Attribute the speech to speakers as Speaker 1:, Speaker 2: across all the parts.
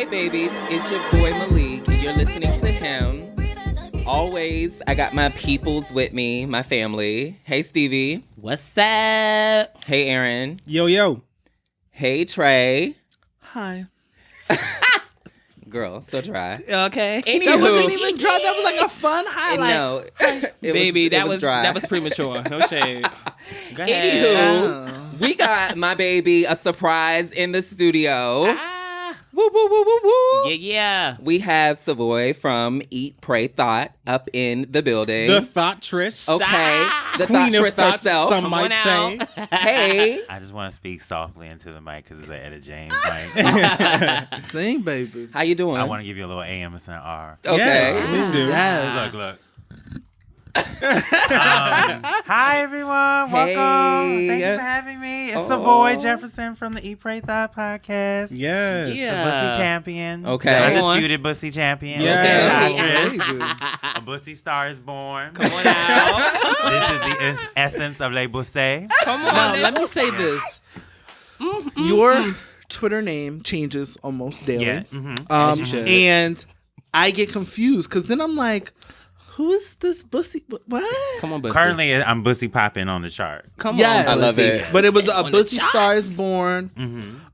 Speaker 1: It's your boy Malik. You're listening to him. Always, I got my peoples with me, my family. Hey, Stevie.
Speaker 2: What's up?
Speaker 1: Hey, Aaron.
Speaker 3: Yo.
Speaker 1: Hey, Trey.
Speaker 4: Hi.
Speaker 1: Girl, so dry.
Speaker 2: Okay.
Speaker 1: Anywho,
Speaker 4: That wasn't even dry. That was like a fun highlight.
Speaker 1: No.
Speaker 2: Baby, that was
Speaker 1: dry.
Speaker 2: That was premature. No shade. Go ahead.
Speaker 1: Anywho, we got my baby a surprise in the studio. Woo, woo, woo, woo, woo.
Speaker 2: Yeah.
Speaker 1: We have Savoy from Eat Pray Thot up in the building.
Speaker 3: The Thotress.
Speaker 1: Okay. The
Speaker 3: Queen of
Speaker 1: Thotress
Speaker 3: thoughts,
Speaker 1: herself.
Speaker 3: some might say.
Speaker 1: Hey.
Speaker 5: I just want to speak softly into the mic because it's an Etta James mic.
Speaker 4: Sing, baby.
Speaker 1: How you doing?
Speaker 5: I want to give you a little AM and an R.
Speaker 1: Okay.
Speaker 3: Yes, please do.
Speaker 4: Yes.
Speaker 5: Look. Hi, everyone. Welcome.
Speaker 1: Hey.
Speaker 5: Thank you for having me. It's Savoy Jefferson from the Eat Pray Thot podcast.
Speaker 3: Yes.
Speaker 2: Yeah.
Speaker 5: The Bussy champion.
Speaker 1: Okay.
Speaker 5: The undisputed Bussy champion.
Speaker 3: Yes.
Speaker 5: Okay. A Bussy star is born.
Speaker 2: Come on out.
Speaker 5: This is the essence of Le Bussy.
Speaker 2: Come on.
Speaker 4: Now, let me say this. Your Twitter name changes almost daily.
Speaker 5: Yeah.
Speaker 2: As you should.
Speaker 4: And I get confused because then I'm like, who is this Bussy? What?
Speaker 2: Come on, Bussy.
Speaker 5: Currently, I'm Bussy popping on the chart.
Speaker 2: Come
Speaker 4: Yes.
Speaker 2: on.
Speaker 1: I love
Speaker 2: Bussy.
Speaker 1: it.
Speaker 4: But it was a
Speaker 2: On the
Speaker 4: Bussy
Speaker 2: chart.
Speaker 4: Star is Born.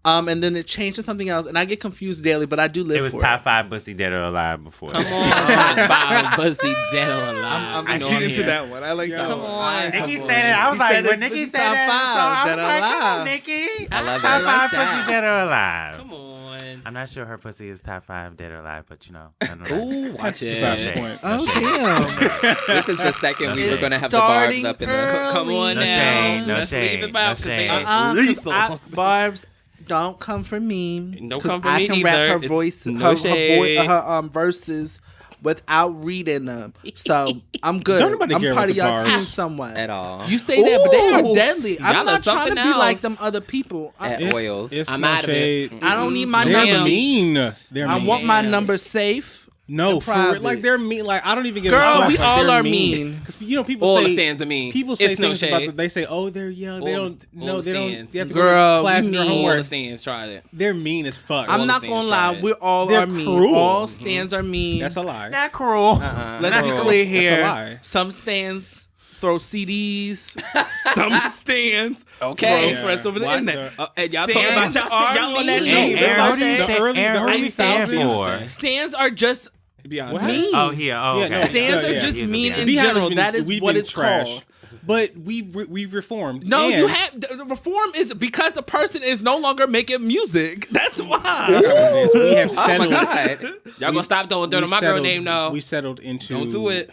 Speaker 4: And then it changed to something else. And I get confused daily, but I do live
Speaker 5: It was
Speaker 4: for
Speaker 5: top 5 Bussy dead or alive before.
Speaker 2: Come on. Top 5 Bussy dead or alive.
Speaker 4: I'm
Speaker 5: cheating to
Speaker 4: that one. I like that
Speaker 2: Come
Speaker 4: one.
Speaker 2: on.
Speaker 5: Nikki said it. I was
Speaker 4: He
Speaker 5: like,
Speaker 4: said
Speaker 5: when
Speaker 4: it's
Speaker 5: Nikki
Speaker 4: Bussy
Speaker 5: said
Speaker 4: top
Speaker 5: that,
Speaker 4: five,
Speaker 5: so I was
Speaker 4: dead or
Speaker 5: like, come on,
Speaker 4: alive.
Speaker 5: Nikki.
Speaker 1: I love
Speaker 5: Top
Speaker 1: it.
Speaker 5: 5
Speaker 4: like
Speaker 5: Bussy
Speaker 4: that.
Speaker 5: dead or alive.
Speaker 2: Come on.
Speaker 5: I'm not sure her pussy is top 5 dead or alive, but you know. I know that.
Speaker 2: Ooh, watch
Speaker 3: That's
Speaker 2: it.
Speaker 3: besides the point.
Speaker 4: Oh, damn.
Speaker 1: This is the second we were
Speaker 4: It's
Speaker 1: going to have the barbs
Speaker 4: starting
Speaker 1: up in
Speaker 4: early.
Speaker 1: there.
Speaker 2: Come on
Speaker 5: No
Speaker 2: now.
Speaker 5: shade, no
Speaker 2: Let's leave
Speaker 5: shade,
Speaker 2: it out
Speaker 5: no shade.
Speaker 2: 'cause they lethal.
Speaker 4: Barbs, don't come for me.
Speaker 2: Don't
Speaker 4: 'Cause
Speaker 2: come for
Speaker 4: I
Speaker 2: me
Speaker 4: can rap
Speaker 2: either.
Speaker 4: her
Speaker 2: It's
Speaker 4: voice,
Speaker 2: no
Speaker 4: her
Speaker 2: shade.
Speaker 4: verses without reading them. So I'm good.
Speaker 3: Don't nobody
Speaker 4: I'm
Speaker 3: care
Speaker 4: part
Speaker 3: about
Speaker 4: of y'all
Speaker 3: the
Speaker 4: team
Speaker 3: barbs.
Speaker 4: somewhat.
Speaker 1: At all.
Speaker 4: You say that, but they
Speaker 2: Ooh.
Speaker 4: are deadly.
Speaker 2: Y'all
Speaker 4: I'm
Speaker 2: are
Speaker 4: not trying to
Speaker 2: something
Speaker 4: be like
Speaker 2: else.
Speaker 4: them other people.
Speaker 1: At oils.
Speaker 3: It's
Speaker 2: I'm
Speaker 3: no
Speaker 2: out of it.
Speaker 3: shade.
Speaker 4: I don't need my
Speaker 3: They're
Speaker 4: number.
Speaker 3: mean. They're
Speaker 4: I
Speaker 3: mean.
Speaker 4: want my number safe.
Speaker 3: No,
Speaker 4: and
Speaker 3: for real.
Speaker 4: private.
Speaker 3: Like they're mean. Like I don't even give
Speaker 4: Girl,
Speaker 3: a fuck.
Speaker 4: we
Speaker 3: Like,
Speaker 4: all
Speaker 3: they're
Speaker 4: are mean.
Speaker 3: Because you know people
Speaker 2: All
Speaker 3: say
Speaker 2: the stands are mean.
Speaker 3: People say
Speaker 2: It's no
Speaker 3: things about
Speaker 2: shade.
Speaker 3: that. They say, "Oh, they're young. They
Speaker 2: All
Speaker 3: don't.
Speaker 2: the- all
Speaker 3: No,
Speaker 2: the
Speaker 3: they don't.
Speaker 2: stands.
Speaker 3: They have to
Speaker 4: Girl,
Speaker 3: go to class
Speaker 4: we
Speaker 3: and their
Speaker 4: mean.
Speaker 2: All the
Speaker 3: homework."
Speaker 2: stands, try it.
Speaker 3: They're mean as fuck.
Speaker 4: I'm
Speaker 2: the
Speaker 4: not
Speaker 2: stands
Speaker 4: gonna
Speaker 2: try
Speaker 4: lie.
Speaker 2: it.
Speaker 4: We all
Speaker 3: They're
Speaker 4: are mean.
Speaker 3: cruel.
Speaker 4: All stands are mean.
Speaker 3: That's a lie.
Speaker 5: Not cruel.
Speaker 4: Let's be clear here.
Speaker 3: lie.
Speaker 4: Some stands throw CDs. Some stands
Speaker 2: Okay.
Speaker 4: throw friends over the
Speaker 3: Watch
Speaker 4: internet.
Speaker 3: the-
Speaker 2: And y'all
Speaker 4: Stands
Speaker 2: talking about
Speaker 4: are
Speaker 2: y'all on that
Speaker 4: mean.
Speaker 2: team.
Speaker 5: Aaron,
Speaker 2: That's
Speaker 5: what do you
Speaker 2: no
Speaker 5: think?
Speaker 3: early-
Speaker 5: Aaron,
Speaker 3: the
Speaker 5: what do you
Speaker 3: early
Speaker 5: stand
Speaker 3: thousands.
Speaker 5: for?
Speaker 4: Stands are just
Speaker 2: To be honest.
Speaker 4: mean.
Speaker 5: Oh, here. Oh,
Speaker 3: Yeah,
Speaker 5: okay.
Speaker 3: no,
Speaker 4: Stands are
Speaker 3: yeah,
Speaker 4: just
Speaker 5: he's a
Speaker 4: mean
Speaker 5: beyond.
Speaker 4: in
Speaker 3: We haven't
Speaker 4: general.
Speaker 3: been-
Speaker 4: That is
Speaker 3: we've
Speaker 4: what
Speaker 3: been
Speaker 4: it's
Speaker 3: trash.
Speaker 4: called.
Speaker 3: But we've reformed.
Speaker 4: No,
Speaker 3: And
Speaker 4: you have the reform is because the person is no longer making music. That's why.
Speaker 3: we have
Speaker 1: Oh my
Speaker 3: settled.
Speaker 1: God.
Speaker 2: Y'all gonna stop throwing dirt on my girl name now.
Speaker 3: We settled into
Speaker 2: Don't do it.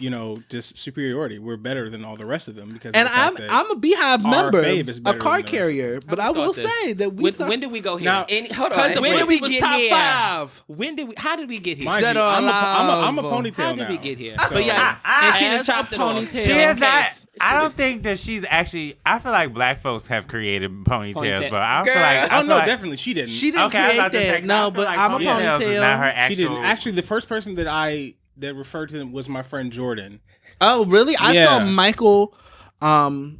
Speaker 3: just superiority. We're better than all the rest of them because
Speaker 4: And
Speaker 3: of the fact that
Speaker 4: I'm a Beehive
Speaker 3: our
Speaker 4: member,
Speaker 3: fave is
Speaker 4: a
Speaker 3: better
Speaker 4: car
Speaker 3: than the rest.
Speaker 4: carrier. But
Speaker 2: How
Speaker 4: I
Speaker 2: we
Speaker 4: will
Speaker 2: start this?
Speaker 4: say that we
Speaker 2: When did we go here?
Speaker 3: Now-
Speaker 1: Hold
Speaker 4: because
Speaker 1: on.
Speaker 4: the
Speaker 2: when did
Speaker 4: Bussy
Speaker 2: we
Speaker 4: was
Speaker 2: get
Speaker 4: top
Speaker 2: here?
Speaker 4: 5.
Speaker 2: When did we? How did we get here?
Speaker 3: Mind
Speaker 4: Dead
Speaker 3: you,
Speaker 4: or
Speaker 3: I'm a
Speaker 4: alive.
Speaker 3: ponytail
Speaker 2: How did
Speaker 3: now.
Speaker 2: we get here?
Speaker 3: So-
Speaker 4: But yeah,
Speaker 2: And she done
Speaker 4: as
Speaker 2: chopped
Speaker 4: a
Speaker 2: it off.
Speaker 4: ponytail.
Speaker 5: She is
Speaker 2: Okay.
Speaker 5: not. I don't think that she's actually. I feel like black folks have created ponytails,
Speaker 2: Ponytail.
Speaker 5: but I
Speaker 4: Girl.
Speaker 5: feel like. I
Speaker 3: Oh
Speaker 5: feel
Speaker 3: no,
Speaker 5: like,
Speaker 3: definitely she didn't.
Speaker 4: She didn't
Speaker 5: Okay, I was
Speaker 4: create
Speaker 5: about to say,
Speaker 4: that.
Speaker 5: 'cause I
Speaker 4: No,
Speaker 5: feel
Speaker 4: but
Speaker 5: like
Speaker 4: I'm a
Speaker 5: ponytails is not her
Speaker 4: ponytail.
Speaker 5: actual.
Speaker 3: She didn't. Actually, the first person that referred to them was my friend Jordan.
Speaker 4: Oh, really? I
Speaker 3: Yeah.
Speaker 4: saw Michael
Speaker 5: Arsenal.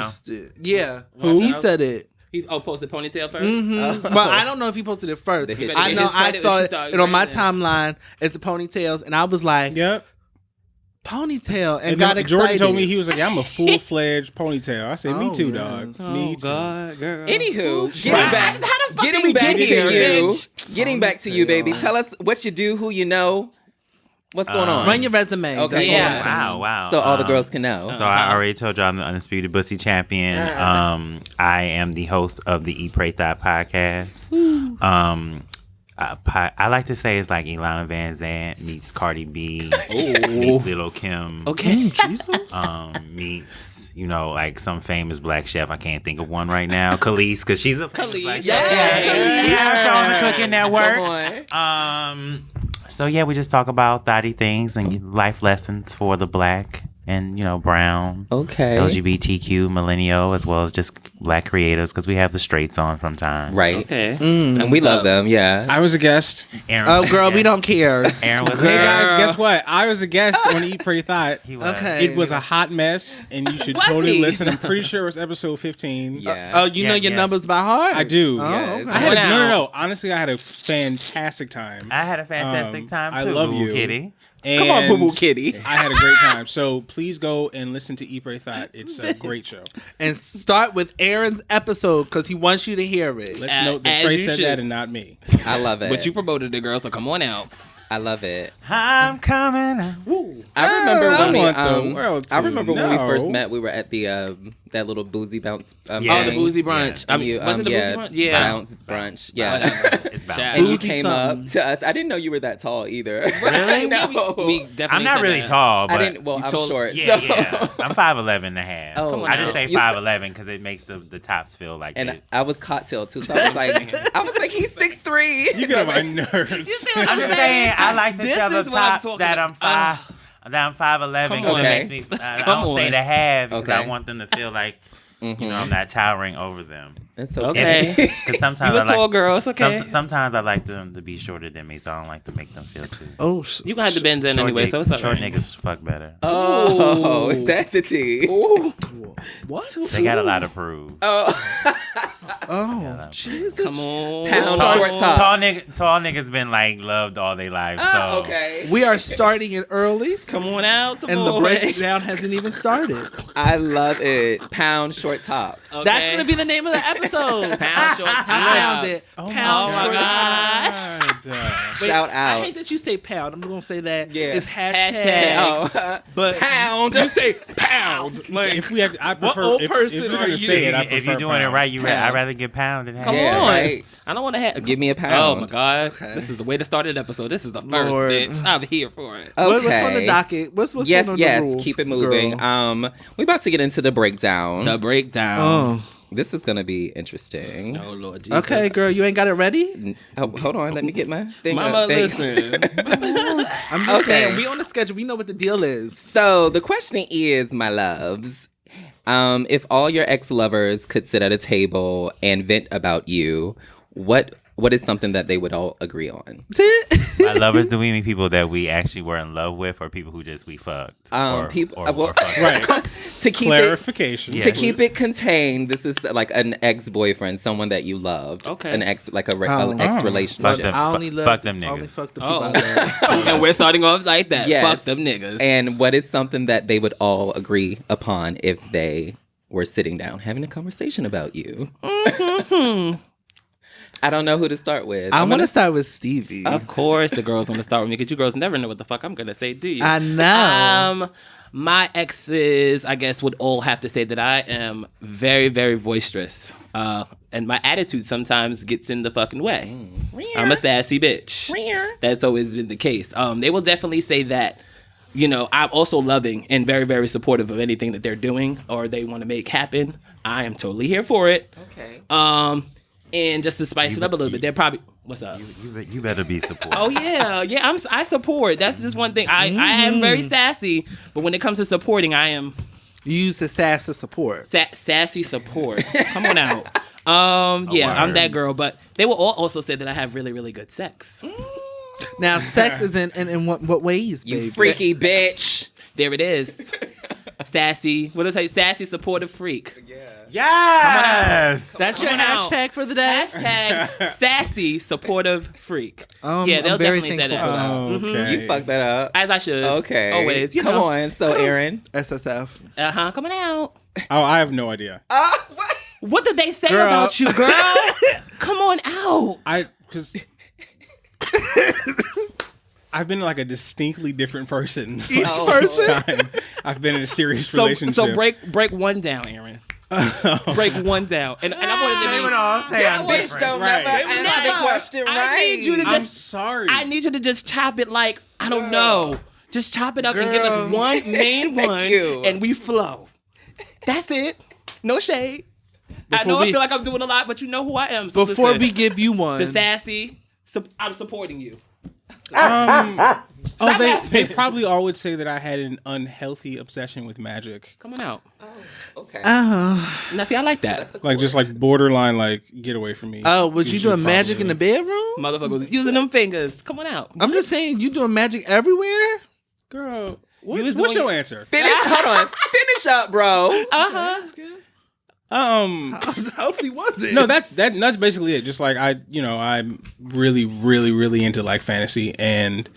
Speaker 4: post it. Yeah.
Speaker 2: Who?
Speaker 4: He said it.
Speaker 2: He posted ponytail first.
Speaker 4: But I don't know if he posted it first.
Speaker 1: The
Speaker 4: I know
Speaker 2: his
Speaker 4: I
Speaker 2: credit
Speaker 4: saw
Speaker 2: when she
Speaker 4: it
Speaker 2: started
Speaker 4: and on my
Speaker 2: writing it.
Speaker 4: timeline. It's the ponytails, and I was like,
Speaker 3: Yep.
Speaker 4: ponytail and
Speaker 3: And
Speaker 4: got
Speaker 3: then
Speaker 4: excited.
Speaker 3: Jordan told me he was like, I'm a full-fledged ponytail. I said, me too,
Speaker 4: yes.
Speaker 3: dog. Me too.
Speaker 2: God, girl.
Speaker 1: Anywho, getting back to you, baby. Tell us what you do, who you know, what's going on.
Speaker 4: Run your resume.
Speaker 1: Okay.
Speaker 4: That's all I'm saying.
Speaker 5: Wow.
Speaker 1: So all the girls can know.
Speaker 5: So I already told you I'm the Undisputed Bussy Champion. I am the host of the Eat Pray Thot podcast. I like to say it's like Ilana Van Zant meets Cardi B meets Lil' Kim.
Speaker 2: Okay.
Speaker 5: Meets, like some famous black chef. I can't think of one right now. Khalees, because she's a famous black chef.
Speaker 4: Yes.
Speaker 5: On the Cooking Network.
Speaker 1: Come on.
Speaker 5: So yeah, we just talk about thotty things and life lessons for the black and brown,
Speaker 1: Okay.
Speaker 5: LGBTQ, millennial, as well as just black creators, because we have the straights on from time.
Speaker 1: Right.
Speaker 2: Okay.
Speaker 1: And we love them, yeah.
Speaker 3: I was a guest.
Speaker 5: Aaron,
Speaker 4: Oh, girl, we don't care.
Speaker 5: Aaron was
Speaker 3: Hey,
Speaker 5: there.
Speaker 3: guys, guess what? I was a guest on Eat Pray Thot.
Speaker 5: He was.
Speaker 4: Okay.
Speaker 3: It was a hot mess, and you should
Speaker 1: Was
Speaker 3: totally
Speaker 1: he?
Speaker 3: listen. I'm pretty sure it was episode 15.
Speaker 1: Yeah.
Speaker 4: Oh, you know your
Speaker 5: yes.
Speaker 4: numbers by heart?
Speaker 3: I do.
Speaker 4: Oh,
Speaker 1: Yes.
Speaker 4: okay.
Speaker 3: I had
Speaker 2: Wow.
Speaker 3: no. Honestly, I had a fantastic time.
Speaker 5: I had a fantastic time too.
Speaker 3: I love
Speaker 5: Boo
Speaker 3: you.
Speaker 5: Kitty.
Speaker 1: Come on, Boo Boo Kitty.
Speaker 3: I had a great time. So please go and listen to Eat Pray Thot. It's a great show.
Speaker 4: And start with Aaron's episode because he wants you to hear it.
Speaker 3: Let's note that
Speaker 2: As
Speaker 3: Trey
Speaker 2: you
Speaker 3: said
Speaker 2: should.
Speaker 3: that and not me.
Speaker 1: I love it.
Speaker 2: But you promoted the girl, so come on out.
Speaker 1: I love it.
Speaker 5: I'm coming.
Speaker 1: I remember
Speaker 3: I
Speaker 1: when we,
Speaker 3: want the world
Speaker 1: I
Speaker 3: to
Speaker 1: remember when we first
Speaker 3: know.
Speaker 1: met. We were at the that little boozy bounce.
Speaker 5: Yeah.
Speaker 2: Oh, the
Speaker 1: thing.
Speaker 2: boozy brunch.
Speaker 1: And you,
Speaker 2: wasn't the boozy brunch? Yeah.
Speaker 1: bounce brunch. Yeah.
Speaker 5: It's about
Speaker 2: Shout
Speaker 1: And you
Speaker 4: Boozy
Speaker 1: came
Speaker 4: something.
Speaker 1: up to us. I didn't know you were that tall either.
Speaker 2: Really?
Speaker 1: No.
Speaker 2: We definitely
Speaker 5: I'm not
Speaker 2: said
Speaker 5: really
Speaker 2: that.
Speaker 5: tall, but
Speaker 1: I didn't. Well,
Speaker 2: You
Speaker 1: I'm
Speaker 2: told-
Speaker 1: short.
Speaker 5: yeah,
Speaker 1: so.
Speaker 5: yeah. I'm 5'11" and a half.
Speaker 1: Oh, Come on
Speaker 5: I just
Speaker 1: now.
Speaker 5: say
Speaker 1: You said-
Speaker 5: 5'11" because it makes the tops feel like
Speaker 1: And
Speaker 5: it.
Speaker 1: I was cocktail too, so I was like, he's 6'3".
Speaker 3: You get on my nerves.
Speaker 5: I'm just saying, I like to
Speaker 2: This
Speaker 5: tell the
Speaker 2: is what I'm
Speaker 5: tops
Speaker 2: talking
Speaker 5: that I'm
Speaker 2: about.
Speaker 5: that I'm 5'11"
Speaker 2: Come
Speaker 5: because
Speaker 2: on.
Speaker 5: it makes me. I
Speaker 2: Come
Speaker 5: don't say
Speaker 2: on.
Speaker 5: the half because I
Speaker 1: Okay.
Speaker 5: want them to feel like I'm not towering over them.
Speaker 1: It's
Speaker 2: Okay.
Speaker 1: okay.
Speaker 5: Because sometimes
Speaker 2: You
Speaker 5: I
Speaker 2: a tall
Speaker 5: like
Speaker 2: girl, it's okay.
Speaker 5: sometimes I like them to be shorter than me, so I don't like to make them feel too.
Speaker 4: Oh,
Speaker 2: You gonna have to bend in
Speaker 5: Short
Speaker 2: anyway,
Speaker 5: dick-
Speaker 2: so it's all
Speaker 5: short
Speaker 2: right.
Speaker 5: niggas fuck better.
Speaker 1: Oh, is that the tea?
Speaker 4: what?
Speaker 5: They got a lot to prove.
Speaker 4: Oh, Jesus.
Speaker 2: Come on.
Speaker 1: Pound
Speaker 5: Tall,
Speaker 1: short tops.
Speaker 5: tall niggas been like loved all their lives. So
Speaker 1: Oh, okay.
Speaker 4: We are starting it early,
Speaker 2: Come on out,
Speaker 4: and the breakdown hasn't even started.
Speaker 1: I love it. Pound short tops.
Speaker 2: Okay.
Speaker 4: That's going to be the name of the episode.
Speaker 2: Pound short
Speaker 4: I
Speaker 2: tops.
Speaker 4: found it.
Speaker 3: Oh
Speaker 4: Pound
Speaker 2: my
Speaker 4: short
Speaker 2: God.
Speaker 4: tops. Wait,
Speaker 1: Shout
Speaker 4: I
Speaker 1: out.
Speaker 4: hate that you say pound. I'm going to say that.
Speaker 1: Yeah.
Speaker 4: It's hashtag.
Speaker 2: Hashtag.
Speaker 1: Oh,
Speaker 4: But
Speaker 1: pound.
Speaker 4: you say pound. Like,
Speaker 3: If we have, I prefer.
Speaker 4: old
Speaker 3: if
Speaker 4: person
Speaker 3: we're
Speaker 4: are
Speaker 3: gonna
Speaker 4: you?
Speaker 3: say it, I
Speaker 5: if
Speaker 3: prefer
Speaker 5: you're doing it
Speaker 3: pound.
Speaker 5: right, I'd
Speaker 1: Pound.
Speaker 5: rather get pound than half.
Speaker 2: Come
Speaker 1: Yeah,
Speaker 2: on.
Speaker 1: right.
Speaker 2: I don't want to have.
Speaker 1: Give me a
Speaker 2: Oh
Speaker 1: pound.
Speaker 2: my God. This is the way to start an episode. This is the first,
Speaker 4: Lord.
Speaker 2: bitch. I'm here for it.
Speaker 1: Okay.
Speaker 4: what's on the docket? What's
Speaker 1: yes,
Speaker 4: on
Speaker 1: yes.
Speaker 4: the rules,
Speaker 1: Keep it moving.
Speaker 4: girl?
Speaker 1: We about to get into the breakdown.
Speaker 2: The breakdown.
Speaker 4: Oh.
Speaker 1: This is gonna be interesting.
Speaker 2: Oh, Lord Jesus.
Speaker 4: Okay, girl, you ain't got it ready?
Speaker 1: Oh, hold on, let me get my thing
Speaker 2: Mama,
Speaker 1: up. Thanks.
Speaker 2: listen.
Speaker 4: I'm just
Speaker 1: Okay.
Speaker 4: saying, we on the schedule. We know what the deal is.
Speaker 1: So the question is, my loves, if all your ex-lovers could sit at a table and vent about you, what is something that they would all agree on?
Speaker 5: My lovers, do we mean people that we actually were in love with, or people who just we fucked?
Speaker 1: People.
Speaker 5: or fucked?
Speaker 3: Right.
Speaker 1: To keep
Speaker 3: Clarification.
Speaker 5: Yeah.
Speaker 1: to keep it contained, this is like an ex-boyfriend, someone that you loved.
Speaker 2: Okay.
Speaker 1: An ex, like an
Speaker 5: Fuck
Speaker 1: ex-relationship.
Speaker 5: them.
Speaker 4: I only love
Speaker 5: Fuck them
Speaker 4: only
Speaker 5: niggas.
Speaker 4: fuck the people
Speaker 2: Oh.
Speaker 4: I love.
Speaker 2: And we're starting off like that.
Speaker 1: Yes.
Speaker 2: Fuck them niggas.
Speaker 1: And what is something that they would all agree upon if they were sitting down having a conversation about you? I don't know who to start with.
Speaker 4: I
Speaker 1: I'm
Speaker 4: want to
Speaker 1: gonna-
Speaker 4: start with Stevie.
Speaker 2: Of course, the girls want to start with me because you girls never know what the fuck I'm gonna say, do you?
Speaker 4: I know.
Speaker 2: My exes, I guess, would all have to say that I am very, very boisterous, and my attitude sometimes gets in the fucking way. I'm a sassy bitch. That's always been the case. They will definitely say that. You know, I'm also loving and very, very supportive of anything that they're doing or they want to make happen. I am totally here for it.
Speaker 1: Okay.
Speaker 2: And just to spice it up a little bit, they're probably what's up.
Speaker 5: You better be supportive.
Speaker 2: Oh yeah. I support. That's just one thing. I am very sassy, but when it comes to supporting, I am
Speaker 4: You use the sass to support.
Speaker 2: sassy support. Come on out. I'm that girl. But they will all also say that I have really, really good sex.
Speaker 4: Now, sex is in what ways,
Speaker 1: You
Speaker 4: baby?
Speaker 1: freaky bitch.
Speaker 2: There it is. Sassy. What did I say? Sassy supportive freak.
Speaker 5: Yes.
Speaker 4: That's your
Speaker 2: Come on out.
Speaker 4: hashtag for the day.
Speaker 2: Hashtag sassy supportive freak.
Speaker 4: Yeah,
Speaker 2: they'll
Speaker 4: I'm very
Speaker 2: definitely say
Speaker 4: thankful
Speaker 2: that.
Speaker 4: for that.
Speaker 3: Okay.
Speaker 1: You fucked that up.
Speaker 2: As I should.
Speaker 1: Okay.
Speaker 2: Always. You
Speaker 1: Come
Speaker 2: know.
Speaker 1: on. So, Aaron.
Speaker 4: SSF.
Speaker 2: Coming out.
Speaker 3: Oh, I have no idea.
Speaker 2: What did they say
Speaker 3: Girl.
Speaker 2: about you, girl? Come on out.
Speaker 3: Because I've been like a distinctly different person
Speaker 4: Each person.
Speaker 3: time I've been in a serious
Speaker 2: So
Speaker 3: relationship.
Speaker 2: break one down, Aaron. Break one down. And I wanted to
Speaker 5: They
Speaker 2: be
Speaker 5: would all say I'm
Speaker 1: Bitch
Speaker 5: different.
Speaker 1: don't
Speaker 3: Right.
Speaker 1: never answer the question
Speaker 2: I
Speaker 1: right.
Speaker 2: need you to
Speaker 3: I'm
Speaker 2: just
Speaker 3: sorry.
Speaker 2: I need you to just chop it like, I don't know. Just chop it up and give us
Speaker 4: Girl.
Speaker 2: one main one
Speaker 1: you.
Speaker 2: and we flow. That's it. No shade. I know I feel like I'm doing a lot, but you know who I am. So
Speaker 4: Before
Speaker 2: listen.
Speaker 4: we give you one,
Speaker 2: The sassy, I'm supporting you.
Speaker 3: They probably all would say that I had an unhealthy obsession with magic.
Speaker 2: Come on out.
Speaker 1: Okay.
Speaker 2: Now see, I like that.
Speaker 3: Like just like borderline, like get away from me.
Speaker 4: oh, was you
Speaker 3: Use
Speaker 4: doing
Speaker 3: your
Speaker 4: magic in
Speaker 3: problem.
Speaker 4: the bedroom?
Speaker 2: Motherfuckers using them fingers. Come on out.
Speaker 4: I'm just saying, you doing magic everywhere?
Speaker 3: Girl?
Speaker 2: was
Speaker 3: What's
Speaker 2: doing-
Speaker 3: your answer?
Speaker 1: Finish. Hold on. Finish up, bro.
Speaker 2: Uh-huh.
Speaker 4: How healthy was it?
Speaker 3: No, that's basically it. Just like I'm really, really, really into like fantasy and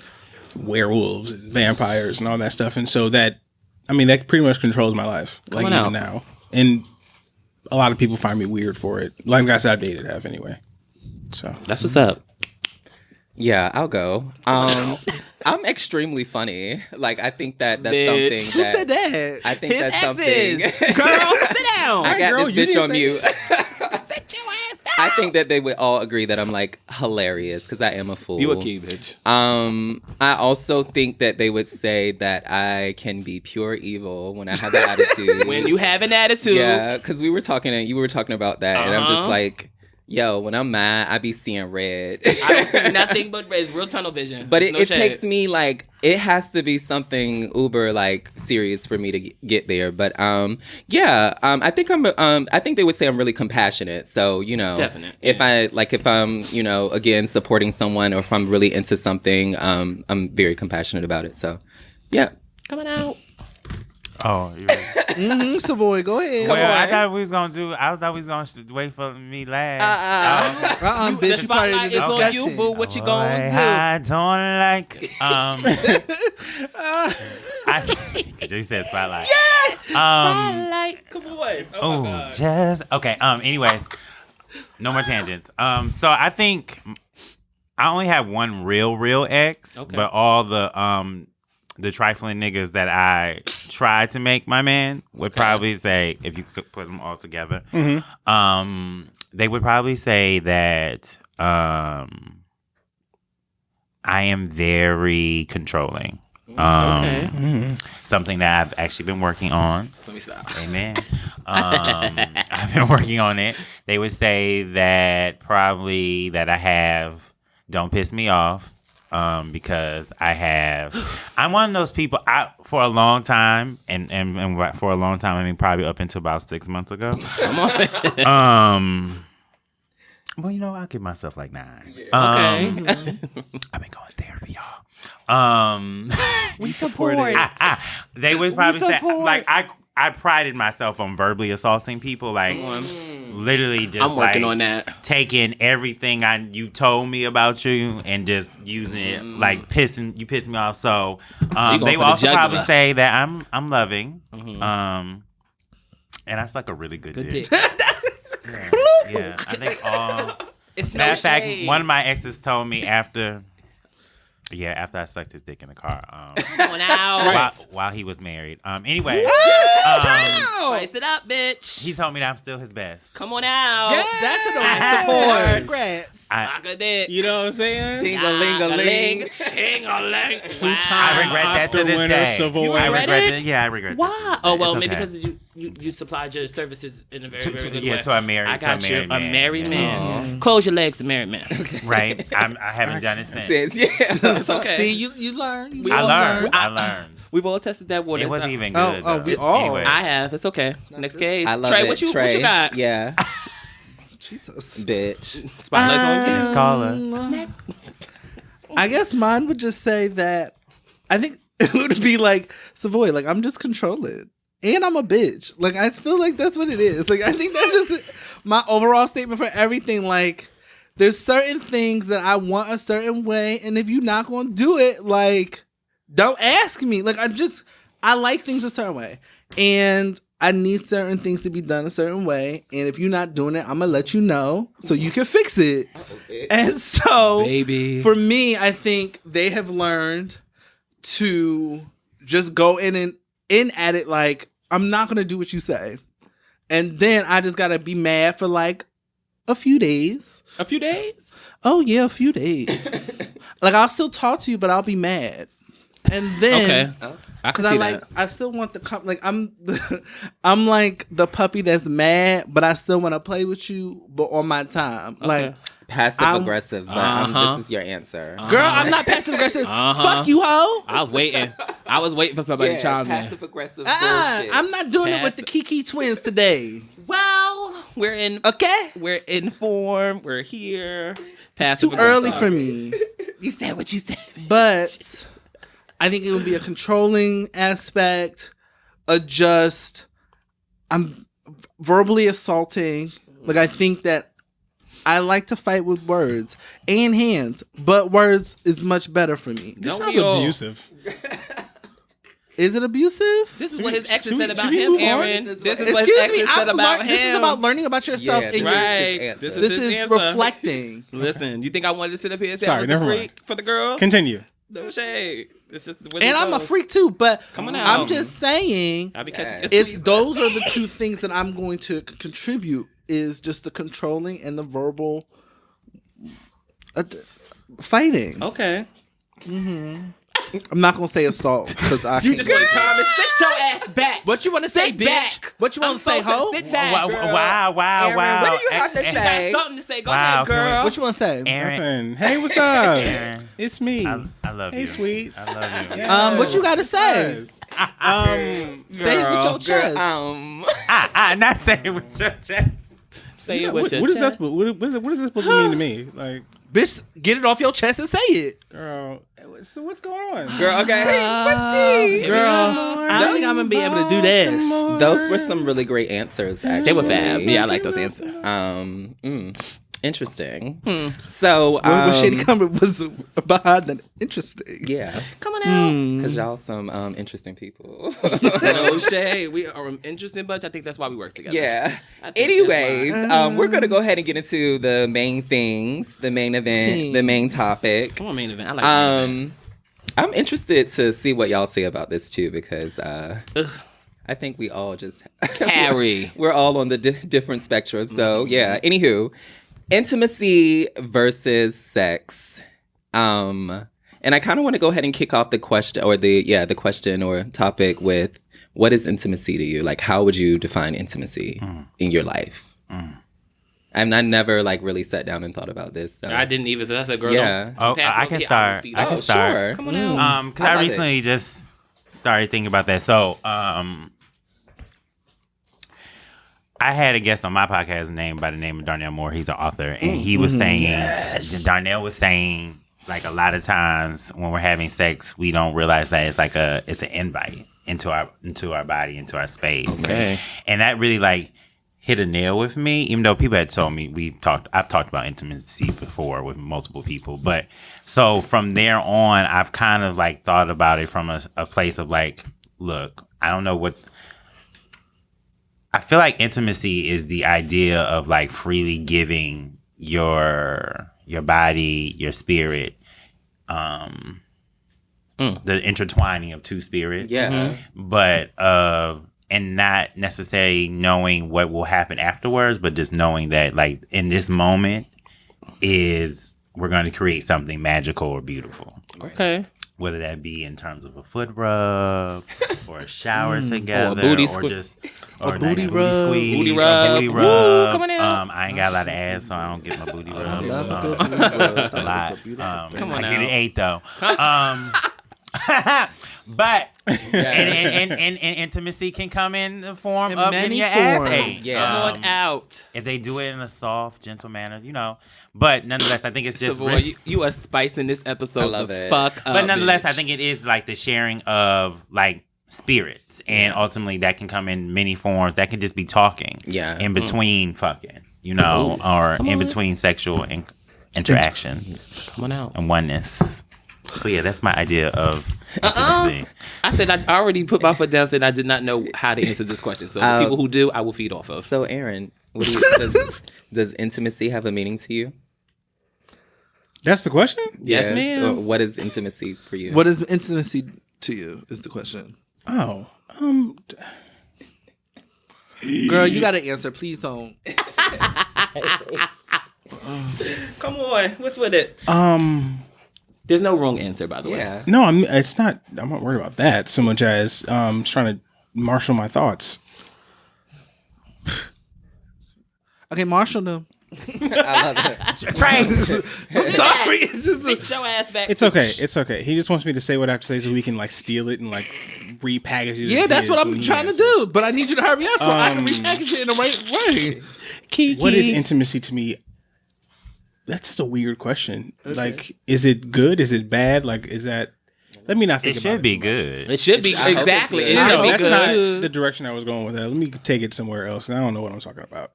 Speaker 3: werewolves and vampires and all that stuff. And so that pretty much controls my life. Like
Speaker 2: on
Speaker 3: even
Speaker 2: out.
Speaker 3: now. And a lot of people find me weird for it. Like guys I've dated have anyway. So
Speaker 2: That's what's up.
Speaker 1: Yeah, I'll go. I'm extremely funny. Like, I think that's
Speaker 2: Bitch.
Speaker 1: something
Speaker 4: Who
Speaker 1: that...
Speaker 4: said that?
Speaker 1: I think
Speaker 2: His
Speaker 1: that's
Speaker 2: exes.
Speaker 1: something...
Speaker 2: Girl, sit down.
Speaker 1: I got
Speaker 3: girl, you
Speaker 1: this bitch
Speaker 3: didn't
Speaker 1: on
Speaker 3: say
Speaker 1: mute.
Speaker 2: Sit your ass down.
Speaker 1: I think that they would all agree that I'm, like, hilarious because I am a fool.
Speaker 2: You a key, bitch.
Speaker 1: I also think that they would say that I can be pure evil when I have an attitude.
Speaker 2: When you have an attitude.
Speaker 1: Yeah, because you were talking about that, and I'm just
Speaker 2: Uh-huh.
Speaker 1: like, yo, when I'm mad, I be seeing red.
Speaker 2: I don't see nothing but red. It's real tunnel vision.
Speaker 1: But it
Speaker 2: No shade.
Speaker 1: takes me like it has to be something uber like serious for me to get there. But I think I think they would say I'm really compassionate. So
Speaker 2: Definite,
Speaker 1: if I'm again supporting someone or if I'm really into something, I'm very compassionate about it. So yeah,
Speaker 2: Coming out.
Speaker 5: Oh, you're right.
Speaker 4: Savoy, go ahead.
Speaker 5: Well, I thought we was gonna wait for me last.
Speaker 2: The
Speaker 4: Bitch, you started
Speaker 2: spotlight
Speaker 4: the
Speaker 2: is on you,
Speaker 4: discussion.
Speaker 2: boo. What you gonna do?
Speaker 5: I don't like. You said spotlight. Yes.
Speaker 2: Spotlight. Come on. Oh my
Speaker 5: Oh,
Speaker 2: God.
Speaker 5: just okay. Anyways, no more tangents. So I think I only have one real ex,
Speaker 2: Okay.
Speaker 5: but all the trifling niggas that I tried to make my man would probably say, if you could put them all together, they would probably say that I am very controlling. Something that I've actually been working on.
Speaker 2: Let me stop.
Speaker 5: Amen. I've been working on it. They would say that probably that I have don't piss me off. Because I'm one of those people for a long time, and for a long time, I mean probably up until about 6 months ago.
Speaker 2: Come on.
Speaker 5: Well, I'll give myself like 9.
Speaker 2: Okay.
Speaker 5: I've been going to therapy, y'all.
Speaker 2: We support.
Speaker 5: They would probably say
Speaker 2: support.
Speaker 5: like I prided myself on verbally assaulting people, like literally just
Speaker 2: I'm working
Speaker 5: like
Speaker 2: on that.
Speaker 5: taking everything you told me about you and just using it like pissing me off. So
Speaker 2: going
Speaker 5: they
Speaker 2: for
Speaker 5: would
Speaker 2: the
Speaker 5: also probably
Speaker 2: jugular.
Speaker 5: say that I'm loving, and that's like a really good dick.
Speaker 2: dick.
Speaker 5: Yeah, I think all.
Speaker 2: It's no
Speaker 5: Matter of fact,
Speaker 2: shade.
Speaker 5: one of my exes told me after I sucked his dick in the car.
Speaker 2: Come on out.
Speaker 5: While he was married. Anyway,
Speaker 2: Spice it up, bitch.
Speaker 5: he told me that I'm still his best.
Speaker 2: Come on out.
Speaker 4: That's an
Speaker 5: I-
Speaker 4: support. Congrats.
Speaker 2: Suck a dick.
Speaker 3: you know what I'm saying?
Speaker 1: Ding-a-ling-a-ling.
Speaker 2: Ting-a-ling.
Speaker 3: Two-time
Speaker 5: I regret that
Speaker 3: Oscar
Speaker 5: to this
Speaker 3: winner,
Speaker 5: day.
Speaker 3: Savoy.
Speaker 2: You
Speaker 5: I
Speaker 2: regret
Speaker 5: regret
Speaker 2: it?
Speaker 5: that. Yeah, I regret that.
Speaker 2: Why? Oh well,
Speaker 5: It's
Speaker 2: maybe
Speaker 5: okay.
Speaker 2: because you supplied your services in a very very good way.
Speaker 5: to a married,
Speaker 2: I got
Speaker 5: to a
Speaker 2: you,
Speaker 5: married
Speaker 2: a married
Speaker 5: man.
Speaker 2: man. Close your legs, a married man.
Speaker 5: Right? I haven't done it since.
Speaker 1: Says, yeah.
Speaker 2: It's okay.
Speaker 4: See, you learn.
Speaker 2: We
Speaker 5: I
Speaker 2: all
Speaker 5: learned. I learned.
Speaker 2: We've all tested that water.
Speaker 5: It
Speaker 2: It's
Speaker 5: wasn't
Speaker 2: not-
Speaker 5: even
Speaker 4: Oh,
Speaker 5: good.
Speaker 4: oh,
Speaker 5: though.
Speaker 4: we all-
Speaker 5: Anyway.
Speaker 2: I have. It's okay. Next case.
Speaker 1: I love
Speaker 2: Trey,
Speaker 1: it.
Speaker 2: what you
Speaker 1: Trey.
Speaker 2: got?
Speaker 1: Yeah,
Speaker 4: Jesus.
Speaker 1: bitch.
Speaker 2: Spotlight's on you.
Speaker 5: Call her.
Speaker 4: I guess mine would just say that I think it would be like Savoy, like I'm just controlling. and I'm a bitch. Like, I feel like that's what it is. Like, I think that's just my overall statement for everything. Like, there's certain things that I want a certain way, and if you're not going to do it, like, don't ask me. Like, I like things a certain way, and I need certain things to be done a certain way, and if you're not doing it, I'm going to let you know so you can fix it. And so,
Speaker 2: Baby.
Speaker 4: For me, I think they have learned to just go in at it like, I'm not going to do what you say. And then I just got to be mad for like a few days.
Speaker 2: A few days?
Speaker 4: Oh, yeah, a few days. Like, I'll still talk to you, but I'll be mad. And then...
Speaker 2: Okay. I can
Speaker 4: Cause
Speaker 2: see that.
Speaker 4: I still want I'm like the puppy that's mad, but I still want to play with you, but on my time.
Speaker 2: Okay.
Speaker 4: Like,
Speaker 1: Passive aggressive, but this is your answer.
Speaker 4: girl, I'm not passive aggressive. Fuck you, hoe.
Speaker 2: I was waiting. for somebody to chime in.
Speaker 1: passive aggressive bullshit.
Speaker 4: I'm not doing it with the Kiki twins today.
Speaker 2: Well, we're in.
Speaker 4: Okay,
Speaker 2: We're in form. We're here.
Speaker 4: it's too early for me.
Speaker 2: You said what you said.
Speaker 4: But I think it would be a controlling aspect, I'm verbally assaulting. Like, I think that I like to fight with words and hands, but words is much better for me.
Speaker 3: This
Speaker 2: Don't
Speaker 3: sounds
Speaker 2: we all?
Speaker 3: abusive.
Speaker 4: Is it abusive?
Speaker 2: This is what his ex
Speaker 3: should we-
Speaker 2: said about
Speaker 3: should we
Speaker 2: him,
Speaker 3: move on?
Speaker 2: Aaron. This is what his
Speaker 4: Excuse
Speaker 2: ex
Speaker 4: me,
Speaker 2: said about him.
Speaker 4: this is about learning about yourself.
Speaker 1: Yeah,
Speaker 4: and
Speaker 2: Right.
Speaker 1: This
Speaker 4: This
Speaker 2: his
Speaker 4: is
Speaker 2: answer.
Speaker 4: reflecting.
Speaker 2: Listen, you think I wanted to sit up here and say
Speaker 3: Sorry,
Speaker 2: I was
Speaker 3: never
Speaker 2: a
Speaker 3: mind.
Speaker 2: freak for the girls?
Speaker 3: Continue.
Speaker 2: No shade. It's just the way
Speaker 4: And
Speaker 2: it
Speaker 4: I'm a
Speaker 2: goes.
Speaker 4: freak too, but
Speaker 2: Come on now.
Speaker 4: I'm just saying
Speaker 2: I be catching
Speaker 4: those are the two things that I'm going to contribute is just the controlling and the verbal fighting.
Speaker 2: Okay.
Speaker 4: I'm not gonna say assault because I
Speaker 2: You
Speaker 4: can't.
Speaker 2: just want to chime and sit your ass back.
Speaker 4: What you want to say,
Speaker 2: Sit
Speaker 4: bitch?
Speaker 2: back.
Speaker 4: What you want to say, ho?
Speaker 2: Sit back,
Speaker 5: Wow,
Speaker 2: girl.
Speaker 5: wow.
Speaker 1: Aaron, what do you have to
Speaker 2: You
Speaker 1: say?
Speaker 2: got something to say. Go
Speaker 5: Wow,
Speaker 2: ahead,
Speaker 5: can we-
Speaker 2: girl.
Speaker 4: What you want to say?
Speaker 5: Aaron,
Speaker 3: Nothing. Hey, what's up?
Speaker 5: Aaron,
Speaker 3: It's me.
Speaker 5: I love you.
Speaker 3: Hey, sweets.
Speaker 5: I love you.
Speaker 3: Yes.
Speaker 4: What you gotta say?
Speaker 3: Yes.
Speaker 4: Say it with your chest.
Speaker 5: Not saying with your chest.
Speaker 2: Say it
Speaker 3: What
Speaker 2: with your
Speaker 3: is that
Speaker 2: chest.
Speaker 3: supposed? What is that supposed to mean to me? Like,
Speaker 4: Bitch, get it off your chest and say it.
Speaker 3: girl. So what's going on?
Speaker 1: Girl, okay. What's tea?
Speaker 3: Girl,
Speaker 4: I don't think I'm gonna be able to do this.
Speaker 1: Those were some really great answers, actually.
Speaker 2: They were fab. Yeah, I like those answers.
Speaker 1: Interesting. So,
Speaker 4: What Shady comment was behind that interesting.
Speaker 1: yeah.
Speaker 2: Come on out.
Speaker 1: Because y'all some interesting people.
Speaker 2: No shade. We are an interesting bunch. I think that's why we work together.
Speaker 1: Yeah.
Speaker 2: I think
Speaker 1: Anyways,
Speaker 2: that's
Speaker 1: we're going to go ahead and get into the main things, the main event, the main topic.
Speaker 2: Come on, main event. I like main event.
Speaker 1: I'm interested to see what y'all say about this too, because I think we all just
Speaker 2: Carry.
Speaker 1: we're all on the different spectrum. So yeah. Anywho, intimacy versus sex. And I kind of want to go ahead and kick off the question or the question or topic with, what is intimacy to you? Like, how would you define intimacy in your life? And I never like really sat down and thought about this. So.
Speaker 2: I didn't even. So that's a girl.
Speaker 1: Yeah.
Speaker 5: Oh,
Speaker 2: Pass
Speaker 5: I
Speaker 2: it
Speaker 5: can
Speaker 2: over
Speaker 5: start.
Speaker 2: here.
Speaker 5: I can start.
Speaker 1: Sure.
Speaker 2: Come on out.
Speaker 5: Because
Speaker 1: I
Speaker 5: I
Speaker 1: love
Speaker 5: recently just started thinking about that. So, I had a guest on my podcast named by the name of Darnell Moore. He's an author, and he was saying, Darnell was saying, like, a lot of times when we're having sex, we don't realize that it's an invite into our body, into our space.
Speaker 2: Okay.
Speaker 5: And that really like hit a nail with me, even though people had told me I've talked about intimacy before with multiple people. But so from there on, I've kind of like thought about it from a place of like, look, I don't know what. I feel like intimacy is the idea of like freely giving your body, your spirit, the intertwining of two spirits.
Speaker 1: Yeah.
Speaker 5: But and not necessarily knowing what will happen afterwards, but just knowing that like in this moment we're going to create something magical or beautiful.
Speaker 2: Okay.
Speaker 5: Whether that be in terms of a foot rub or a shower together,
Speaker 2: Or a booty
Speaker 5: or just
Speaker 4: A
Speaker 5: a
Speaker 4: booty
Speaker 5: nice
Speaker 4: rub.
Speaker 5: squeeze,
Speaker 2: Booty
Speaker 5: a
Speaker 2: rub.
Speaker 5: booty
Speaker 2: Woo,
Speaker 5: rub.
Speaker 2: come on out.
Speaker 5: I ain't got a lot of ass, so I don't get my booty rub.
Speaker 4: I love a
Speaker 5: Um,
Speaker 4: good booty rub. That
Speaker 5: a
Speaker 4: is
Speaker 5: lot.
Speaker 4: a beautiful thing.
Speaker 2: Come on
Speaker 5: I get
Speaker 2: now.
Speaker 5: it 8 though. But and intimacy can come in the form
Speaker 4: In
Speaker 5: of
Speaker 4: many
Speaker 5: getting your ass
Speaker 4: forms.
Speaker 5: ate.
Speaker 1: Yeah.
Speaker 2: Come on out.
Speaker 5: If they do it in a soft, gentle manner, But nonetheless, I think it's just.
Speaker 2: Savoy, you are spicing this episode
Speaker 1: I love
Speaker 2: the
Speaker 1: it.
Speaker 2: fuck up.
Speaker 5: But nonetheless,
Speaker 2: bitch.
Speaker 5: I think it is like the sharing of like spirits, and ultimately that can come in many forms. That can just be talking, in between fucking, or in between sexual interactions.
Speaker 2: Come on out.
Speaker 5: And oneness. So yeah, that's my idea of intimacy.
Speaker 2: I said I already put my foot down. Said I did not know how to answer this question. So the people who do, I will feed off of.
Speaker 1: So Aaron, does intimacy have a meaning to you?
Speaker 3: That's the question?
Speaker 2: Yes, ma'am.
Speaker 1: What is intimacy for you?
Speaker 4: What is intimacy to you? Is the question.
Speaker 3: Oh,
Speaker 4: girl, you got to answer. Please don't.
Speaker 2: Come on, what's with it? There's no wrong answer, by the way.
Speaker 1: Yeah.
Speaker 3: No, it's not. I'm not worried about that so much as just trying to marshal my thoughts.
Speaker 4: Okay, marshal them.
Speaker 1: I love it.
Speaker 2: Trey,
Speaker 4: Sorry, it's just
Speaker 2: sit your ass back.
Speaker 3: It's okay. It's okay. He just wants me to say what I have to say so we can like steal it and like repackage it.
Speaker 4: yeah. That's what I'm trying to do. But I need you to hurry up so I can repackage it in the right way.
Speaker 2: Kiki.
Speaker 3: What is intimacy to me? That's just a weird question. Okay. Like, is it good? Is it bad? Like, is that? Let me not think
Speaker 5: it
Speaker 3: about it.
Speaker 5: Should be good.
Speaker 2: It should be exactly. It
Speaker 3: No,
Speaker 2: should be
Speaker 3: that's
Speaker 2: good.
Speaker 3: not the direction I was going with that. Let me take it somewhere else. I don't know what I'm talking about.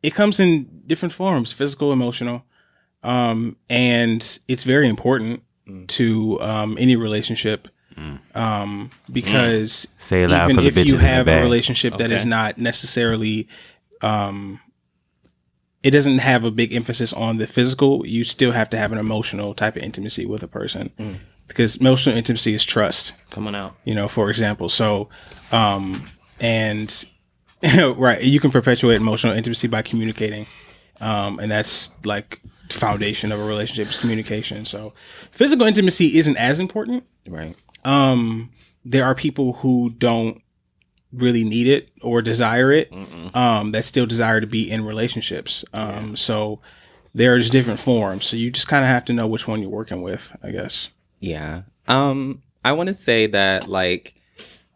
Speaker 3: It comes in different forms: physical, emotional, and it's very important to any relationship. Because
Speaker 5: Say it loud
Speaker 3: even
Speaker 5: for the
Speaker 3: if you
Speaker 5: bitches in the
Speaker 3: have a
Speaker 5: back.
Speaker 3: relationship that is not necessarily, it doesn't have a big emphasis on the physical, you still have to have an emotional type of intimacy with a person. Because emotional intimacy is trust.
Speaker 2: Come on out.
Speaker 3: For example. So, and right, you can perpetuate emotional intimacy by communicating. And that's like the foundation of a relationship is communication. So physical intimacy isn't as important.
Speaker 1: Right.
Speaker 3: There are people who don't really need it or desire it, that still desire to be in relationships. So there's different forms. So you just kind of have to know which one you're working with, I guess.
Speaker 1: Yeah. I want to say that like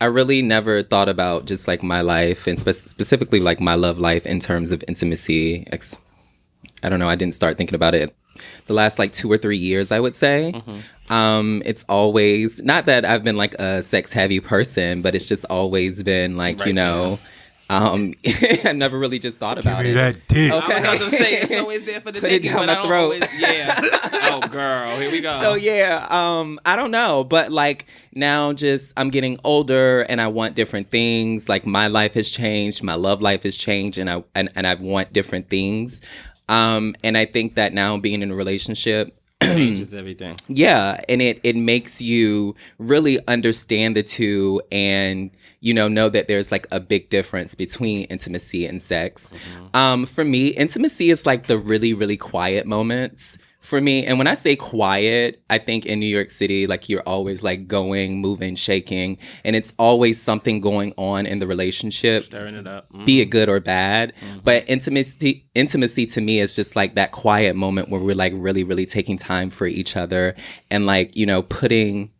Speaker 1: I really never thought about just like my life and specifically like my love life in terms of intimacy. I don't know. I didn't start thinking about it the last like 2 or 3 years, I would say. It's always not that I've been like a sex heavy person, but it's just always been like, I've never really just thought about it.
Speaker 5: That dick.
Speaker 1: Okay.
Speaker 2: I was about to say it's always there for the
Speaker 1: Put it
Speaker 2: taking,
Speaker 1: down
Speaker 2: but
Speaker 1: my
Speaker 2: I don't
Speaker 1: throat.
Speaker 2: always, oh girl, here we go.
Speaker 1: So yeah, I don't know, but like now just I'm getting older and I want different things. Like my life has changed, my love life has changed, and I want different things. And I think that now being in a relationship
Speaker 2: changes everything.
Speaker 1: Yeah, and it makes you really understand the two and know that there's like a big difference between intimacy and sex. For me, intimacy is like the really, really quiet moments for me. And when I say quiet, I think in New York City, like you're always like going, moving, shaking, and it's always something going on in the relationship.
Speaker 2: Stirring it up.
Speaker 1: Be it good or bad. But intimacy to me is just like that quiet moment where we're like really, really taking time for each other and like, putting,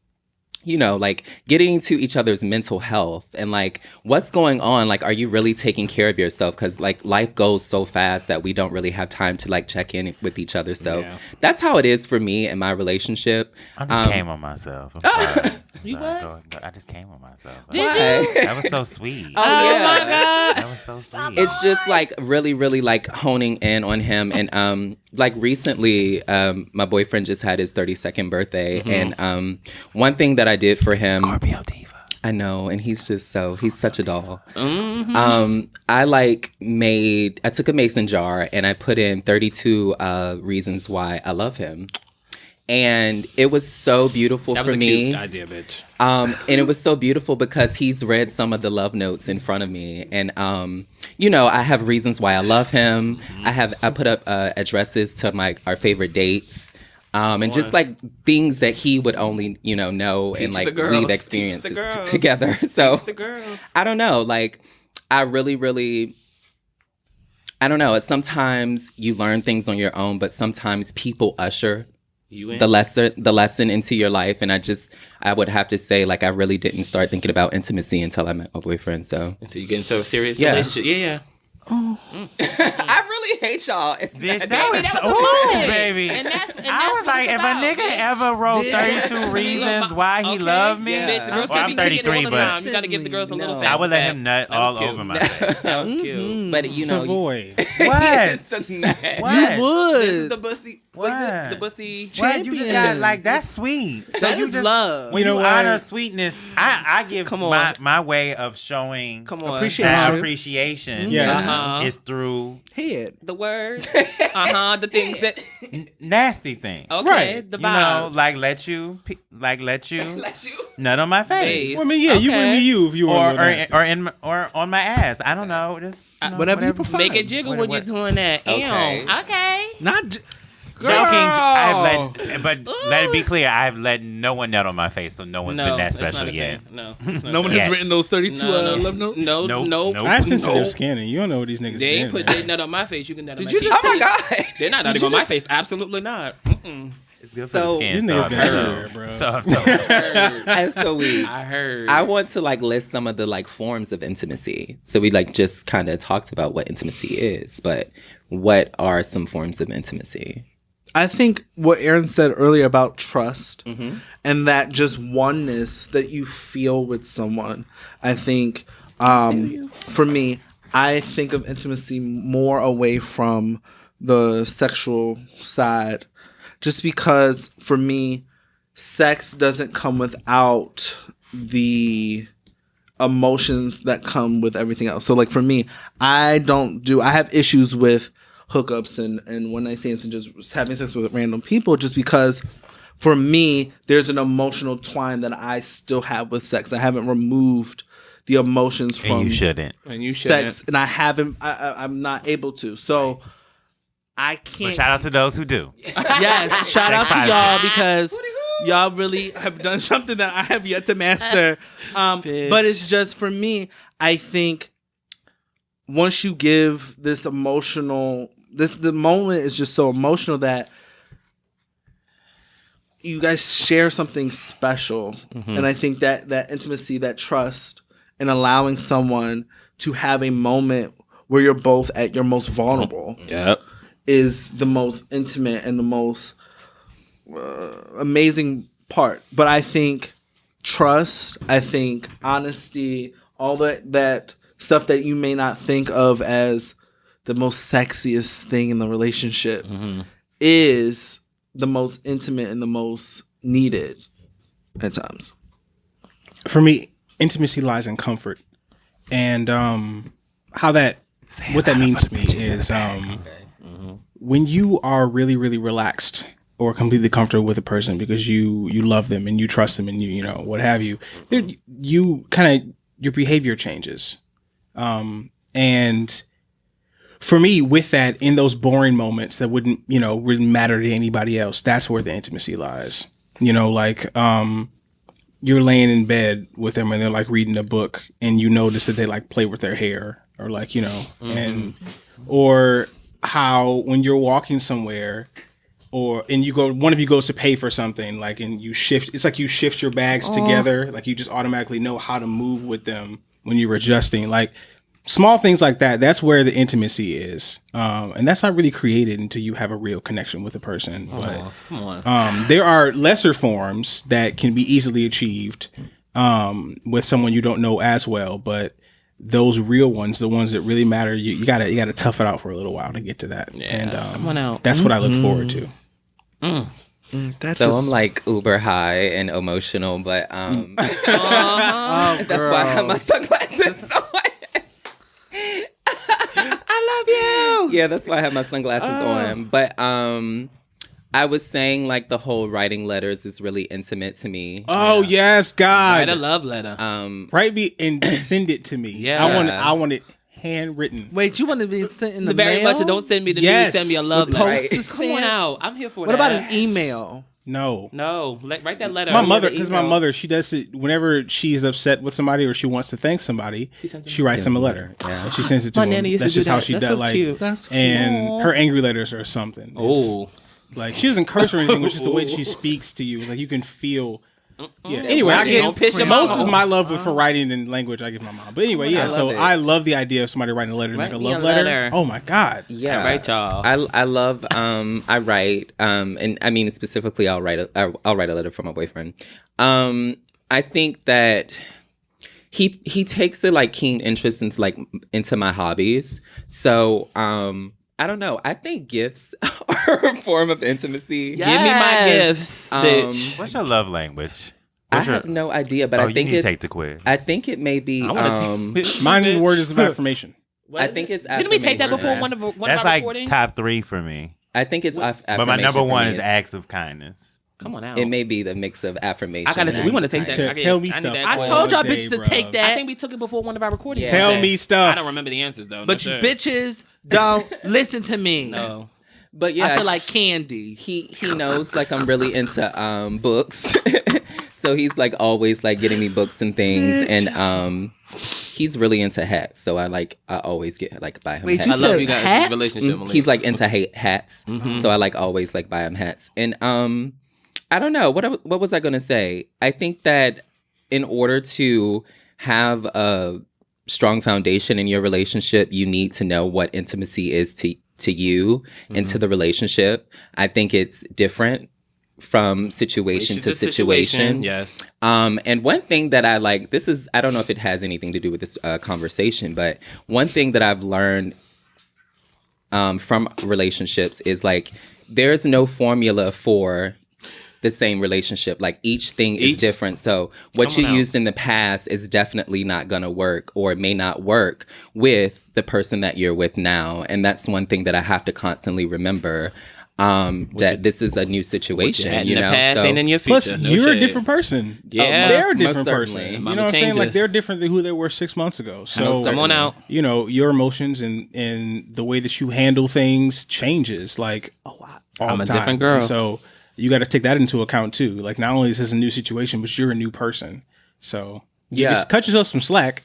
Speaker 1: like getting to each other's mental health and like what's going on. Like, are you really taking care of yourself? Because like life goes so fast that we don't really have time to like check in with each other. So that's how it is for me in my relationship.
Speaker 5: I just came on myself. I'm sorry.
Speaker 2: You what?
Speaker 5: I just came on myself.
Speaker 2: Did you?
Speaker 5: That was so sweet.
Speaker 1: Oh, yeah.
Speaker 2: my God.
Speaker 5: That was so sweet.
Speaker 1: It's just like really, really like honing in on him. And like recently, my boyfriend just had his 32nd birthday. And one thing that I did for him.
Speaker 5: Scorpio diva.
Speaker 1: I know, and he's such a doll. I took a mason jar and I put in 32 reasons why I love him. And it was so beautiful
Speaker 2: That
Speaker 1: for
Speaker 2: was a
Speaker 1: me.
Speaker 2: cute idea, bitch.
Speaker 1: And it was so beautiful because he's read some of the love notes in front of me. And, I have reasons why I love him. I put up addresses to our favorite dates. And just like things that he would only, know
Speaker 2: Teach
Speaker 1: and like
Speaker 2: the girls.
Speaker 1: we've
Speaker 2: Teach
Speaker 1: experienced
Speaker 2: the girls.
Speaker 1: together. So
Speaker 2: Teach the girls.
Speaker 1: I don't know. Like I really, really, I don't know. Sometimes you learn things on your own, but sometimes people usher the lesson into your life. And I would have to say, like, I really didn't start thinking about intimacy until I met my boyfriend. So
Speaker 2: Until you get into a serious
Speaker 1: Yeah.
Speaker 2: relationship. Yeah.
Speaker 1: I really hate y'all. It's
Speaker 5: Bitch,
Speaker 1: not
Speaker 5: that was
Speaker 2: that was
Speaker 5: ooh,
Speaker 2: a moment.
Speaker 5: baby.
Speaker 2: And that's
Speaker 5: I was
Speaker 2: what
Speaker 5: like,
Speaker 2: it's
Speaker 5: if
Speaker 2: about,
Speaker 5: a nigga
Speaker 2: bitch.
Speaker 5: ever wrote
Speaker 4: Yeah.
Speaker 5: 32 reasons why he
Speaker 2: Okay.
Speaker 5: loved me,
Speaker 1: Yeah.
Speaker 2: Bitch, the girls
Speaker 5: well,
Speaker 2: say
Speaker 5: I'm
Speaker 2: be naked
Speaker 5: 33,
Speaker 2: all the
Speaker 5: but
Speaker 2: time. You got to give the girls a little
Speaker 1: No.
Speaker 2: fat.
Speaker 5: I would let
Speaker 2: fat.
Speaker 5: him nut
Speaker 2: That was
Speaker 5: all
Speaker 2: cute.
Speaker 5: over my face.
Speaker 2: That was cute.
Speaker 1: But you know,
Speaker 3: Savoy.
Speaker 5: What?
Speaker 1: it's not.
Speaker 5: What?
Speaker 4: You would.
Speaker 2: This is the bussy.
Speaker 5: What?
Speaker 2: The bussy.
Speaker 5: What? You just got
Speaker 4: Champion.
Speaker 5: like that's sweet.
Speaker 4: That
Speaker 5: you
Speaker 4: is
Speaker 5: just,
Speaker 4: love.
Speaker 5: When
Speaker 3: You know
Speaker 5: you
Speaker 3: what?
Speaker 5: honor sweetness, I give
Speaker 2: Come on.
Speaker 5: my way of showing
Speaker 2: Come on.
Speaker 4: Appreciation.
Speaker 5: that appreciation
Speaker 3: Yes.
Speaker 2: Uh-huh.
Speaker 5: is through
Speaker 4: Head.
Speaker 2: The words. The things that.
Speaker 5: nasty things.
Speaker 2: Okay.
Speaker 3: Right.
Speaker 2: The
Speaker 5: You know,
Speaker 2: vibes.
Speaker 5: let you
Speaker 1: Let you.
Speaker 5: nut on my face.
Speaker 2: Face.
Speaker 3: Well, I mean, yeah, you would
Speaker 2: Okay.
Speaker 3: be you if you were
Speaker 5: Or
Speaker 3: a little nasty.
Speaker 5: or on my ass. I don't know. Just you know,
Speaker 4: Whatever you prefer.
Speaker 2: Make it jiggle when you're doing that.
Speaker 1: Okay.
Speaker 2: Ew. Okay.
Speaker 4: Not.
Speaker 5: Joking.
Speaker 4: Girl.
Speaker 5: But let it be clear, I've let no one nut on my face, so no one's been that
Speaker 2: that's
Speaker 5: special
Speaker 2: not a
Speaker 5: yet.
Speaker 2: thing. No.
Speaker 4: No one
Speaker 5: Yes.
Speaker 4: has written those 32 love notes.
Speaker 2: No.
Speaker 5: Nope.
Speaker 2: Nope.
Speaker 5: Nope.
Speaker 3: I have sensitive
Speaker 2: Nope.
Speaker 3: skin, and you don't know what these niggas
Speaker 2: They ain't
Speaker 3: been
Speaker 2: put
Speaker 3: in.
Speaker 2: their nut on my face. You can nut on
Speaker 4: Did
Speaker 2: my
Speaker 4: you
Speaker 2: cheek.
Speaker 4: just
Speaker 1: Oh my God.
Speaker 2: They're not nutting on my face. Absolutely not. Mm-mm.
Speaker 5: It's good
Speaker 1: So-
Speaker 5: for the skin.
Speaker 3: These
Speaker 5: So
Speaker 3: niggas
Speaker 5: I've
Speaker 3: been
Speaker 5: heard.
Speaker 3: everywhere, bro.
Speaker 5: So
Speaker 1: And so we.
Speaker 2: I heard.
Speaker 1: I want to like list some of the like forms of intimacy. So we like just kind of talked about what intimacy is, but what are some forms of intimacy?
Speaker 4: I think what Aaron said earlier about trust and that just oneness that you feel with someone. I think for me, I think of intimacy more away from the sexual side, just because for me, sex doesn't come without the emotions that come with everything else. So like for me, I have issues with hookups and one night stands and just having sex with random people, just because for me there's an emotional twine that I still have with sex. I haven't removed the emotions
Speaker 5: and
Speaker 4: from
Speaker 5: you shouldn't.
Speaker 2: and you shouldn't.
Speaker 4: sex, and I'm not able to. So I
Speaker 5: But
Speaker 4: can't.
Speaker 5: shout out to those who do.
Speaker 4: Yes, shout out to
Speaker 5: Thank
Speaker 4: y'all because y'all really have done something that I have yet to master. But it's just for me, I think once you give this emotional, the moment is just so emotional that you guys share something special. And I think that intimacy, that trust, and allowing someone to have a moment where you're both at your most vulnerable
Speaker 2: Yep.
Speaker 4: is the most intimate and the most amazing part. But I think trust, I think honesty, all that stuff that you may not think of as the most sexiest thing in the relationship is the most intimate and the most needed at times.
Speaker 3: For me, intimacy lies in comfort, and what that means to me is when you are really, really relaxed or completely comfortable with a person because you love them and you trust them and you know what have you, you kind of your behavior changes, and for me, with that, in those boring moments that wouldn't matter to anybody else, that's where the intimacy lies. You know, like you're laying in bed with them and they're like reading a book and you notice that they like play with their hair or like, and or how when you're walking somewhere and one of you goes to pay for something, like, and it's like you shift your bags together. Like you just automatically know how to move with them when you're adjusting, like small things like that. That's where the intimacy is. And that's not really created until you have a real connection with a person. But
Speaker 2: Come on.
Speaker 3: there are lesser forms that can be easily achieved with someone you don't know as well. But those real ones, the ones that really matter, you gotta tough it out for a little while to get to that.
Speaker 2: Yeah.
Speaker 3: And
Speaker 2: Come on out.
Speaker 3: that's what I look forward to.
Speaker 1: So I'm like uber high and emotional, but that's why I have my sunglasses on. I love you. Yeah, that's why I have my sunglasses on. But I was saying like the whole writing letters is really intimate to me.
Speaker 3: Oh yes, God!
Speaker 2: Write a love letter.
Speaker 3: Write me and send it to me.
Speaker 2: Yeah.
Speaker 3: I want it handwritten.
Speaker 4: Wait, you want to be sent in the
Speaker 2: Very
Speaker 4: mail?
Speaker 2: much. Don't send me the
Speaker 3: Yes.
Speaker 2: news. Send me a love
Speaker 4: With
Speaker 2: letter.
Speaker 4: postage
Speaker 2: Come on
Speaker 4: stamps?
Speaker 2: out. I'm here for
Speaker 4: What
Speaker 2: that.
Speaker 4: about an email?
Speaker 3: No.
Speaker 2: Write that letter.
Speaker 3: My
Speaker 2: Yeah,
Speaker 3: mother,
Speaker 2: the
Speaker 3: because my
Speaker 2: email.
Speaker 3: mother, she does it whenever she's upset with somebody or she wants to thank somebody. She writes them a letter. And she sends it to
Speaker 2: My
Speaker 3: them.
Speaker 2: nanny used to
Speaker 3: That's
Speaker 2: do
Speaker 3: just how
Speaker 2: that.
Speaker 3: she
Speaker 2: That's
Speaker 3: does.
Speaker 2: so
Speaker 3: Like,
Speaker 2: cute.
Speaker 4: That's cute.
Speaker 3: and her angry letters are something. It's-
Speaker 2: Oh.
Speaker 3: like she doesn't curse or anything, which is the way she speaks to you. Like you can feel Yeah. Anyway, I
Speaker 2: Don't piss your
Speaker 3: most
Speaker 2: mama
Speaker 3: of my love for writing and language I give my mom. But anyway, yeah. So I love the idea of somebody writing a letter, like a love letter. Oh my god.
Speaker 1: Yeah.
Speaker 2: All right, y'all.
Speaker 1: I love I write and I mean specifically I'll write a letter for my boyfriend. I think that he takes a like keen interest into my hobbies. So I don't know. I think gifts are a form of intimacy.
Speaker 2: Give me my gifts, bitch.
Speaker 5: What's your love language?
Speaker 1: I have no idea, but I think
Speaker 5: you need
Speaker 1: it's
Speaker 5: to take the quiz.
Speaker 1: I think it may be
Speaker 3: Mine is words of affirmation.
Speaker 1: I think it's
Speaker 2: Didn't we take that before one of
Speaker 5: That's
Speaker 2: our
Speaker 5: like
Speaker 2: recordings?
Speaker 5: top 3 for me.
Speaker 1: I think it's affirmation.
Speaker 5: But my number
Speaker 1: for
Speaker 5: one
Speaker 1: me.
Speaker 5: is acts of kindness.
Speaker 2: Come on out.
Speaker 1: It may be the mix of affirmation.
Speaker 2: I gotta.
Speaker 1: and
Speaker 2: We want to
Speaker 1: acts of
Speaker 2: take that.
Speaker 1: kindness.
Speaker 3: Tell me
Speaker 2: I need
Speaker 3: stuff.
Speaker 2: that
Speaker 4: I
Speaker 2: quiz.
Speaker 4: told y'all
Speaker 3: Day,
Speaker 4: bitches to
Speaker 3: bro.
Speaker 4: take
Speaker 2: I
Speaker 4: that.
Speaker 2: think we took it before one of our recordings.
Speaker 1: Yeah.
Speaker 3: Tell me stuff.
Speaker 2: I don't remember the answers though.
Speaker 4: But you bitches don't listen to me.
Speaker 2: No.
Speaker 1: But yeah,
Speaker 4: I feel like candy.
Speaker 1: he knows like I'm really into books. So he's like always like getting me books and things, and he's really into hats. So I always get like buy him
Speaker 4: Wait,
Speaker 1: hats.
Speaker 4: you
Speaker 2: I love
Speaker 4: said
Speaker 2: you guys'
Speaker 4: hat?
Speaker 2: relationship.
Speaker 1: He's like into hats.
Speaker 2: Mm-hmm.
Speaker 1: So I like always like buy him hats. And I don't know what was I gonna say. I think that in order to have a strong foundation in your relationship, you need to know what intimacy is to you and to the relationship. I think it's different from situation to situation.
Speaker 2: Yes.
Speaker 1: And one thing that I like, I don't know if it has anything to do with this conversation, but one thing that I've learned from relationships is like, there's no formula for the same relationship. Like each thing is different. So what you used in the past is definitely not going to work, or it may not work with the person that you're with now. And that's one thing that I have to constantly remember. That this is a new situation,
Speaker 2: you know. Past ain't in your future.
Speaker 3: Plus, you're a different person.
Speaker 2: Yeah.
Speaker 3: They're a
Speaker 1: most
Speaker 3: different
Speaker 1: certainly.
Speaker 3: person. You
Speaker 2: Mama
Speaker 3: know what I'm saying? Like
Speaker 2: changes.
Speaker 3: they're different than who they were 6 months ago. So
Speaker 2: Come on out.
Speaker 3: you know, your emotions and the way that you handle things changes like a lot. All
Speaker 2: I'm
Speaker 3: the
Speaker 2: a
Speaker 3: time.
Speaker 2: different girl.
Speaker 3: And so you got to take that into account too. Like not only is this a new situation, but you're a new person. So just cut yourself some slack.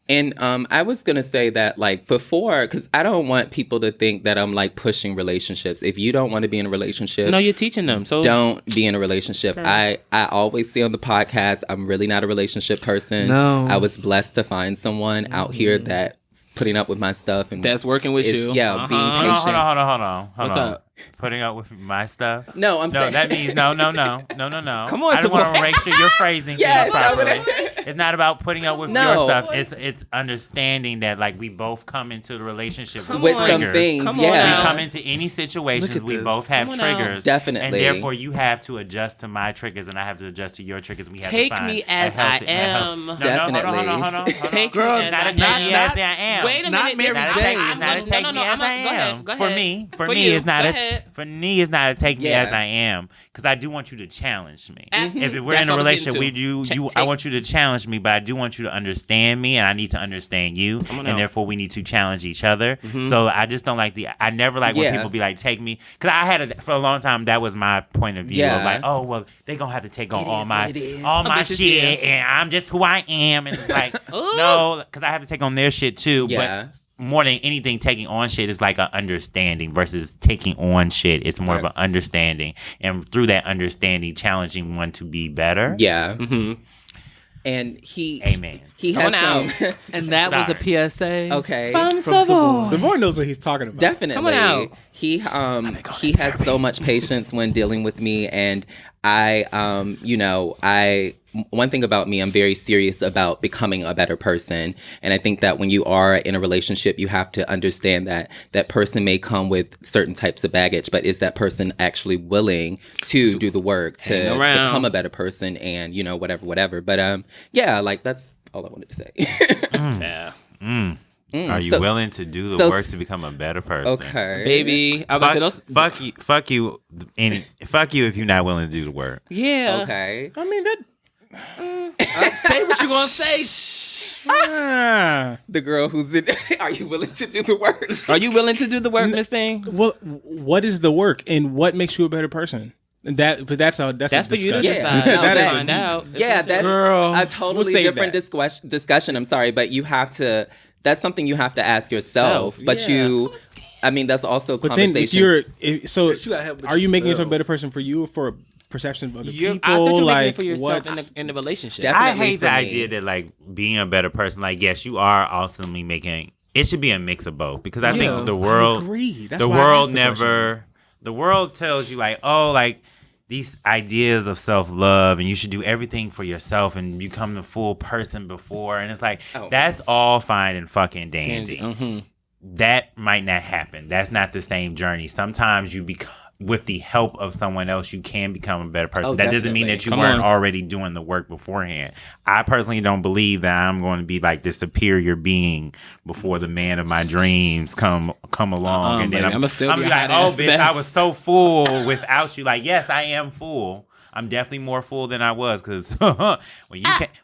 Speaker 1: And I was going to say that like before, because I don't want people to think that I'm like pushing relationships. If you don't want to be in a relationship,
Speaker 2: No, you're teaching them. So
Speaker 1: don't be in a relationship. I always say on the podcast, I'm really not a relationship person.
Speaker 4: No.
Speaker 1: I was blessed to find someone out here that's putting up with my stuff. And
Speaker 2: that's working with
Speaker 1: is-
Speaker 2: you.
Speaker 1: Yeah,
Speaker 2: Uh-huh.
Speaker 1: being
Speaker 5: Hold
Speaker 1: patient.
Speaker 5: on.
Speaker 2: What's up?
Speaker 5: Putting up with my stuff?
Speaker 1: No, I'm
Speaker 5: No,
Speaker 1: saying.
Speaker 5: that means no.
Speaker 2: Come on,
Speaker 5: I just want to make sure you're phrasing
Speaker 1: Yes,
Speaker 5: things
Speaker 1: I would-
Speaker 5: properly. It's not about putting up with
Speaker 1: No.
Speaker 5: your stuff. It's understanding that like we both come into the relationship
Speaker 1: with some
Speaker 5: triggers.
Speaker 1: things,
Speaker 2: Come on
Speaker 1: yeah.
Speaker 2: now.
Speaker 5: We come into any situations,
Speaker 4: Look at
Speaker 5: we
Speaker 4: this.
Speaker 5: both have
Speaker 2: Come on now.
Speaker 5: triggers.
Speaker 1: Definitely.
Speaker 5: And therefore you have to adjust to my triggers and I have to adjust to your triggers. And we have
Speaker 2: Take
Speaker 5: to find
Speaker 2: me
Speaker 5: a
Speaker 2: as
Speaker 5: healthy-
Speaker 2: I am.
Speaker 5: No,
Speaker 1: Definitely.
Speaker 5: hold on.
Speaker 2: Take
Speaker 4: Girl,
Speaker 2: me as
Speaker 5: Not
Speaker 2: I
Speaker 5: a take me
Speaker 2: am.
Speaker 5: as I am.
Speaker 2: Wait a
Speaker 4: Not
Speaker 2: minute.
Speaker 4: Mary
Speaker 2: this-
Speaker 4: Jane.
Speaker 2: I'm
Speaker 5: Not
Speaker 2: gonna-
Speaker 5: a take me as I am.
Speaker 2: Go
Speaker 5: For
Speaker 2: ahead.
Speaker 5: me,
Speaker 2: For
Speaker 5: me
Speaker 2: you.
Speaker 5: is not
Speaker 2: Go
Speaker 5: a
Speaker 2: ahead.
Speaker 5: for me is not a take me
Speaker 1: Yeah.
Speaker 5: as I am because I do want you to challenge me. If we're
Speaker 2: That's
Speaker 5: in a
Speaker 2: what I was
Speaker 5: relationship,
Speaker 2: getting to.
Speaker 5: I want you to challenge me, but I do want you to understand me, and I need to understand you,
Speaker 2: on
Speaker 5: and
Speaker 2: now.
Speaker 5: therefore we need to challenge each other. So I just don't like I never like when
Speaker 1: Yeah.
Speaker 5: people be like, take me, because I had for a long time that was my point of view
Speaker 1: Yeah.
Speaker 5: of like, oh well, they gonna have to take on all my
Speaker 2: bitches,
Speaker 5: shit,
Speaker 2: yeah.
Speaker 5: and I'm just who I am, and it's like no, because I have to take on their shit too,
Speaker 1: Yeah.
Speaker 5: but. More than anything, taking on shit is like an understanding versus taking on shit. It's more of an understanding. And through that understanding, challenging one to be better.
Speaker 1: Yeah.
Speaker 2: Mhm.
Speaker 1: And he
Speaker 5: Amen.
Speaker 1: he
Speaker 2: Come
Speaker 1: has
Speaker 2: on
Speaker 1: some
Speaker 4: And that was a PSA.
Speaker 1: okay.
Speaker 3: Savoy knows what he's talking about.
Speaker 1: Definitely.
Speaker 2: Come on out.
Speaker 1: He has so much patience when dealing with me, and one thing about me, I'm very serious about becoming a better person. And I think that when you are in a relationship, you have to understand that that person may come with certain types of baggage, but is that person actually willing to do the work to
Speaker 2: Hang around.
Speaker 1: become a better person and, whatever. But like that's all I wanted to say.
Speaker 2: Yeah.
Speaker 5: Are you
Speaker 1: so-
Speaker 5: willing to do the
Speaker 1: so-
Speaker 5: work to become a better person?
Speaker 1: Okay.
Speaker 2: Baby. I was about to say, those-
Speaker 5: Fuck you, and fuck you if you're not willing to do the work.
Speaker 2: yeah.
Speaker 1: Okay.
Speaker 3: I mean that.
Speaker 4: Say what you gonna say.
Speaker 1: The girl who's in are you willing to do the work?
Speaker 2: Are you willing to do the work, Miss Thing?
Speaker 3: Well, what is the work and what makes you a better person? That's a
Speaker 2: for you to
Speaker 3: discussion.
Speaker 2: decide.
Speaker 1: Yeah.
Speaker 3: That is
Speaker 2: Find
Speaker 3: a deep-
Speaker 2: out.
Speaker 1: Yeah, that's
Speaker 4: Girl,
Speaker 1: a totally
Speaker 3: we'll save
Speaker 1: different
Speaker 3: that.
Speaker 1: discussion. I'm sorry, but you have to. That's something you have to ask yourself. But that's also
Speaker 3: But then
Speaker 1: conversation.
Speaker 3: if
Speaker 4: You gotta help with
Speaker 3: are you making yourself
Speaker 4: yourself.
Speaker 3: a better person for you or for perception of other
Speaker 2: I thought
Speaker 3: people.
Speaker 2: you were
Speaker 3: Like,
Speaker 2: making it for yourself
Speaker 3: what's
Speaker 2: in the relationship.
Speaker 1: Definitely
Speaker 5: I hate
Speaker 1: for
Speaker 5: the
Speaker 1: me.
Speaker 5: idea that like being a better person. Like, yes, you are ultimately making. It should be a mix of both because I think the world,
Speaker 3: I agree. That's
Speaker 5: the
Speaker 3: why I
Speaker 5: world
Speaker 3: asked the question.
Speaker 5: never, the world tells you like, oh, like these ideas of self-love and you should do everything for yourself and become the full person before. And it's like, that's all fine and fucking dandy.
Speaker 2: Mm-hmm.
Speaker 5: That might not happen. That's not the same journey. Sometimes you become, with the help of someone else, you can become a better person. That doesn't mean that you weren't already doing the work beforehand. I personally don't believe that I'm going to be like this superior being before the man of my dreams come along. And then I'm be like, oh, bitch, I was so full without you. Like, yes, I am full. I'm definitely more full than I was because when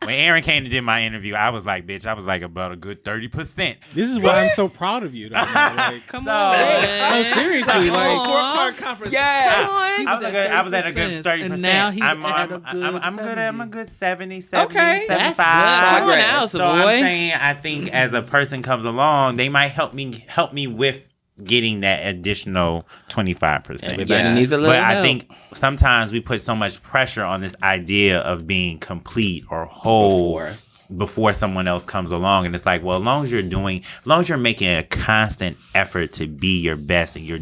Speaker 5: Aaron came to do my interview, I was like, bitch, I was like about a good 30%.
Speaker 3: This is why I'm so proud of you, though. Like,
Speaker 2: Come on, man.
Speaker 3: no, seriously, like,
Speaker 4: Card conference.
Speaker 1: Yes.
Speaker 5: I was at a good 30%.
Speaker 4: And now he's
Speaker 5: I'm
Speaker 4: at a good
Speaker 5: I'm a good 70,
Speaker 1: Okay.
Speaker 5: 75.
Speaker 2: That's good. Come on now,
Speaker 5: So
Speaker 2: Savoy.
Speaker 5: I'm saying, I think as a person comes along, they might help me with getting that additional 25%.
Speaker 2: Everybody needs a little
Speaker 5: But I
Speaker 2: help.
Speaker 5: think sometimes we put so much pressure on this idea of being complete or whole before someone else comes along, and it's like, well, as long as you're making a constant effort to be your best, and you're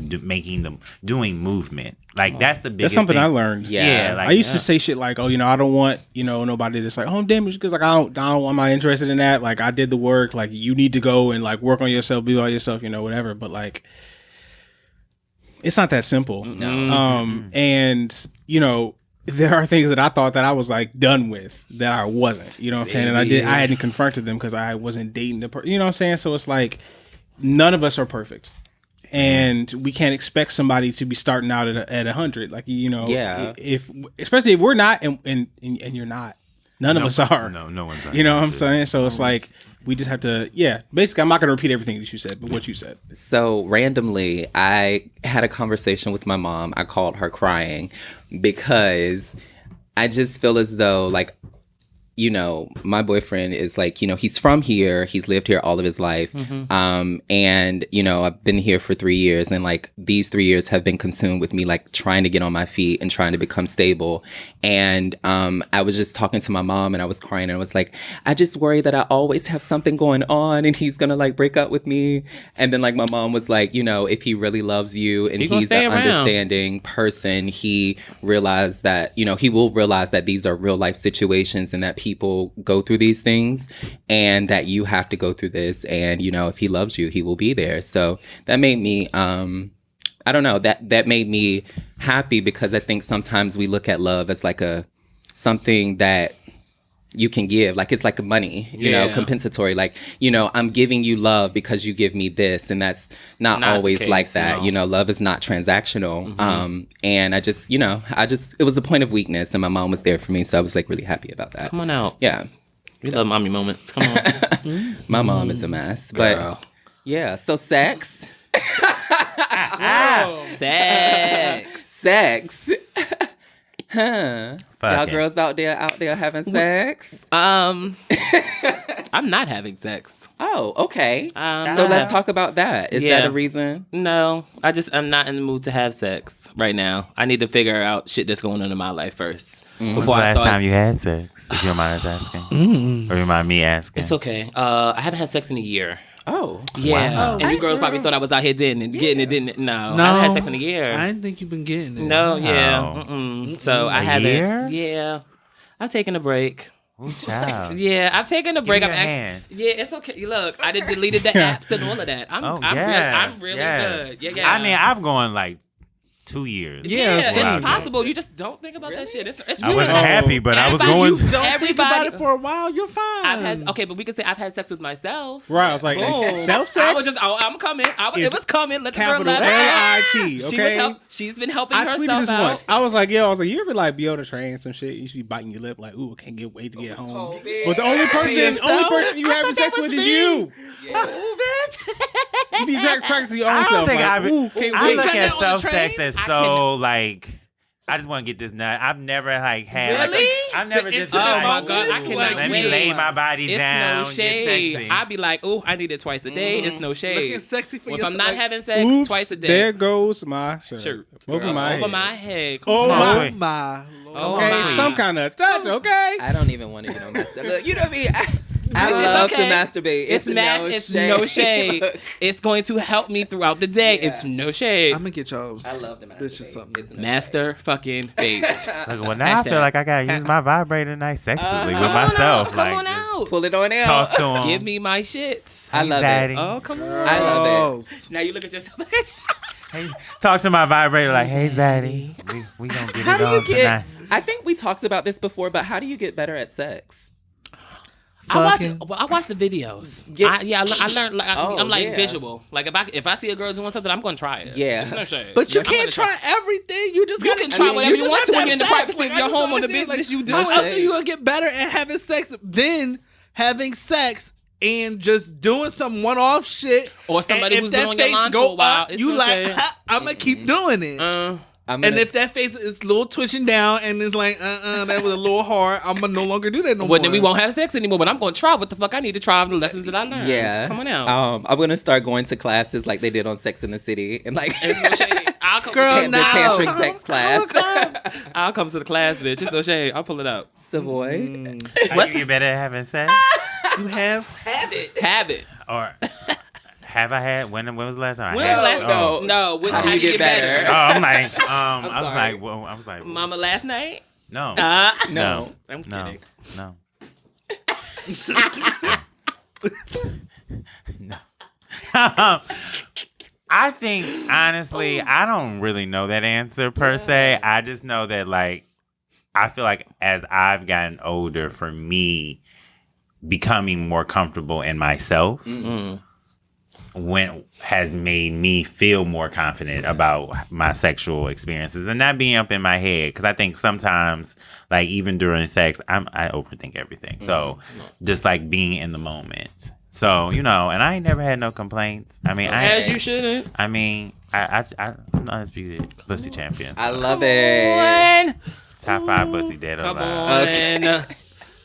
Speaker 5: doing movement, like that's the biggest.
Speaker 3: that's something
Speaker 5: thing.
Speaker 3: I learned.
Speaker 5: Yeah, like,
Speaker 3: I used to say shit like, oh, I don't want, nobody that's like, oh, I'm damaged because like I'm not interested in that. Like I did the work. Like you need to go and like work on yourself, be by yourself, whatever. But like, it's not that simple.
Speaker 2: No.
Speaker 3: And there are things that I thought that I was like done with that I wasn't. You know what I'm saying? And I hadn't confronted them because I wasn't dating the person. You know what I'm saying? So it's like none of us are perfect. And we can't expect somebody to be starting out at 100, like if especially if we're not, and you're not, none of us are.
Speaker 5: No one's.
Speaker 3: You know what I'm saying? So it's like we just have to. Yeah, basically, I'm not going to repeat everything that you said, but what you said.
Speaker 1: So randomly, I had a conversation with my mom. I called her crying because I just feel as though like, my boyfriend is like, he's from here. He's lived here all of his life. Mm-hmm. And, I've been here for 3 years. And like these 3 years have been consumed with me, like trying to get on my feet and trying to become stable. And I was just talking to my mom and I was crying and I was like, I just worry that I always have something going on and he's going to like break up with me. And then like my mom was like, if he really loves you and he's an understanding person, he realized that, he will realize that these are real life situations and that people go through these things and that you have to go through this. And, if he loves you, he will be there. So that made me, I don't know, that made me happy because I think sometimes we look at love as like something that you can give, like it's like money, compensatory, like, I'm giving you love because you give me this. And that's not always case, like that. No. Love is not transactional. Mm-hmm. And I just, it was a point of weakness and my mom was there for me. So I was like really happy about that.
Speaker 2: Come on out.
Speaker 1: Yeah.
Speaker 2: We love mommy moments. Come on.
Speaker 1: My mom is a mess, but yeah. So sex. Sex. Huh. Y'all girls out there having sex?
Speaker 2: I'm not having sex.
Speaker 1: Oh, okay. So let's talk about that. Is that a reason?
Speaker 2: No, I'm not in the mood to have sex right now. I need to figure out shit that's going on in my life first.
Speaker 5: Before I start. Last time you had sex? If you don't mind us asking. Or you mind me asking?
Speaker 2: It's okay. I haven't had sex in a year.
Speaker 1: Oh.
Speaker 2: Yeah. Wow. And you girls probably thought I was out here getting it, didn't. No. I haven't had sex in a year.
Speaker 4: I didn't think you've been getting it.
Speaker 2: No, yeah. Oh. So I haven't.
Speaker 5: Year?
Speaker 2: Yeah. I've taken a break.
Speaker 5: Oh, child.
Speaker 2: Yeah, I've taken a break.
Speaker 5: Give me your hand.
Speaker 2: Yeah, it's okay. Look, I done deleted the apps and all of that. I'm really good. Yeah.
Speaker 5: I mean, I've gone like 2 years.
Speaker 2: Yeah, it's possible. You just don't think about that shit. It's
Speaker 5: I
Speaker 2: really
Speaker 5: wasn't happy, but I was going.
Speaker 4: You don't think about it for a while, you're fine.
Speaker 2: But we could say I've had sex with myself.
Speaker 3: Right, I was like, self-sex?
Speaker 2: I was just, I'm coming. It was coming. Let the girl
Speaker 3: capital L-I-T, okay?
Speaker 2: She's been helping
Speaker 3: I
Speaker 2: herself
Speaker 3: tweeted this
Speaker 2: out.
Speaker 3: once. I was like, you ever like be on the train and some shit? You should be biting your lip like, ooh, I can't wait to get home. But the only person you having sex with is you. You be attracted to your own self.
Speaker 5: I look at self-sex as so like, I just want to get this nut. I've never like had.
Speaker 2: Really?
Speaker 5: I've never just.
Speaker 2: Oh my God! I cannot
Speaker 5: let me lay my body down.
Speaker 2: It's no shade.
Speaker 5: Get sexy.
Speaker 2: I'd be like, oh, I need it twice a day. It's no shade.
Speaker 4: Looking sexy for
Speaker 2: if
Speaker 4: yourself.
Speaker 2: I'm not having sex twice a day.
Speaker 3: There goes my shirt.
Speaker 2: Over
Speaker 3: my
Speaker 2: head.
Speaker 3: Oh
Speaker 4: my
Speaker 3: Okay,
Speaker 2: my.
Speaker 3: some kind of touch. Okay.
Speaker 1: I don't even want to get on masturbate. Look, you know me. I
Speaker 2: Bitch, it's
Speaker 1: love
Speaker 2: okay.
Speaker 1: to masturbate.
Speaker 2: It's no shade.
Speaker 1: Look,
Speaker 2: It's going to help me throughout the day.
Speaker 1: Yeah.
Speaker 2: It's no shade.
Speaker 4: I'm gonna get y'all.
Speaker 1: I love to masturbate.
Speaker 4: Bitch is something.
Speaker 1: It's no
Speaker 2: Master fucking bait.
Speaker 5: Look, well, now I feel
Speaker 2: Hashtag.
Speaker 5: like I gotta use my vibrator tonight sexually with myself.
Speaker 2: Come
Speaker 5: like,
Speaker 2: on
Speaker 5: just
Speaker 2: out.
Speaker 1: Pull it on out.
Speaker 5: talk to him.
Speaker 2: Give me my shits.
Speaker 1: I love
Speaker 5: Daddy.
Speaker 1: it.
Speaker 2: Oh, come on.
Speaker 1: I love it.
Speaker 2: Now you look at yourself.
Speaker 5: Hey, talk to my vibrator like, hey, Zaddy, we gonna get
Speaker 1: How
Speaker 5: it
Speaker 1: do you
Speaker 5: on
Speaker 1: get?
Speaker 5: tonight.
Speaker 1: I think we talked about this before, but how do you get better at sex?
Speaker 2: I
Speaker 4: Fucking-
Speaker 2: watch the videos.
Speaker 1: Yeah.
Speaker 2: I learned. Like,
Speaker 1: Oh,
Speaker 2: I'm like
Speaker 1: yeah.
Speaker 2: visual. Like if I see a girl doing something, I'm gonna try it.
Speaker 1: Yeah.
Speaker 2: It's no shade.
Speaker 4: But you
Speaker 2: I'm
Speaker 4: can't
Speaker 2: gonna
Speaker 4: try everything. You just
Speaker 2: You
Speaker 4: gotta
Speaker 2: can try whatever you
Speaker 4: just
Speaker 2: want
Speaker 4: have
Speaker 2: to when
Speaker 4: have
Speaker 2: you're in the
Speaker 4: sex.
Speaker 2: privacy of
Speaker 4: Like,
Speaker 2: your
Speaker 4: I just
Speaker 2: home or the
Speaker 4: understand,
Speaker 2: business you do.
Speaker 4: How else
Speaker 1: shade.
Speaker 4: are you gonna get better at having sex than having sex and just doing some one-off shit?
Speaker 2: Or somebody
Speaker 4: And
Speaker 2: who's
Speaker 4: if
Speaker 2: been
Speaker 4: that
Speaker 2: on your
Speaker 4: face
Speaker 2: line
Speaker 4: go
Speaker 2: for a while,
Speaker 4: up,
Speaker 2: it's
Speaker 4: you
Speaker 2: okay.
Speaker 4: like, I'm gonna keep doing it.
Speaker 1: I'm
Speaker 4: And
Speaker 1: gonna-
Speaker 4: if that face is a little twitching down and it's like, that was a little hard, I'm gonna no longer do that no more.
Speaker 2: Well, then we won't have sex anymore. But I'm gonna try what the fuck I need to try the lessons that I learned.
Speaker 1: yeah,
Speaker 2: Come on out.
Speaker 1: I'm gonna start going to classes like they did on Sex in the City and like
Speaker 2: It's no shade. I'll come.
Speaker 4: Girl,
Speaker 1: the
Speaker 4: no.
Speaker 1: tantric sex class.
Speaker 2: I'll come to the class, bitch. It's no shade. I'll pull it up.
Speaker 1: Savoy.
Speaker 5: How you get better at having sex?
Speaker 4: You have
Speaker 2: Have it.
Speaker 5: Or have I had? When was the last time I
Speaker 2: When
Speaker 5: had?
Speaker 2: was the last-
Speaker 5: Oh.
Speaker 2: No.
Speaker 1: How do you get better?
Speaker 5: Oh, I'm like, I was
Speaker 1: sorry.
Speaker 5: like, well, I was like,
Speaker 2: Mama last night?
Speaker 5: no,
Speaker 1: No.
Speaker 2: I'm
Speaker 5: no,
Speaker 2: kidding.
Speaker 5: no. No. I think honestly, I don't really know that answer per se. I just know that like I feel like as I've gotten older, for me, becoming more comfortable in myself has made me feel more confident about my sexual experiences and not being up in my head. Because I think sometimes, like even during sex, I overthink everything. So just like being in the moment. So and I ain't never had no complaints. I mean,
Speaker 2: As you shouldn't.
Speaker 5: I mean, I'm the undisputed pussy champion.
Speaker 1: I love it.
Speaker 5: Top 5 pussy dead or
Speaker 2: Come
Speaker 5: alive.
Speaker 2: on.
Speaker 1: Okay.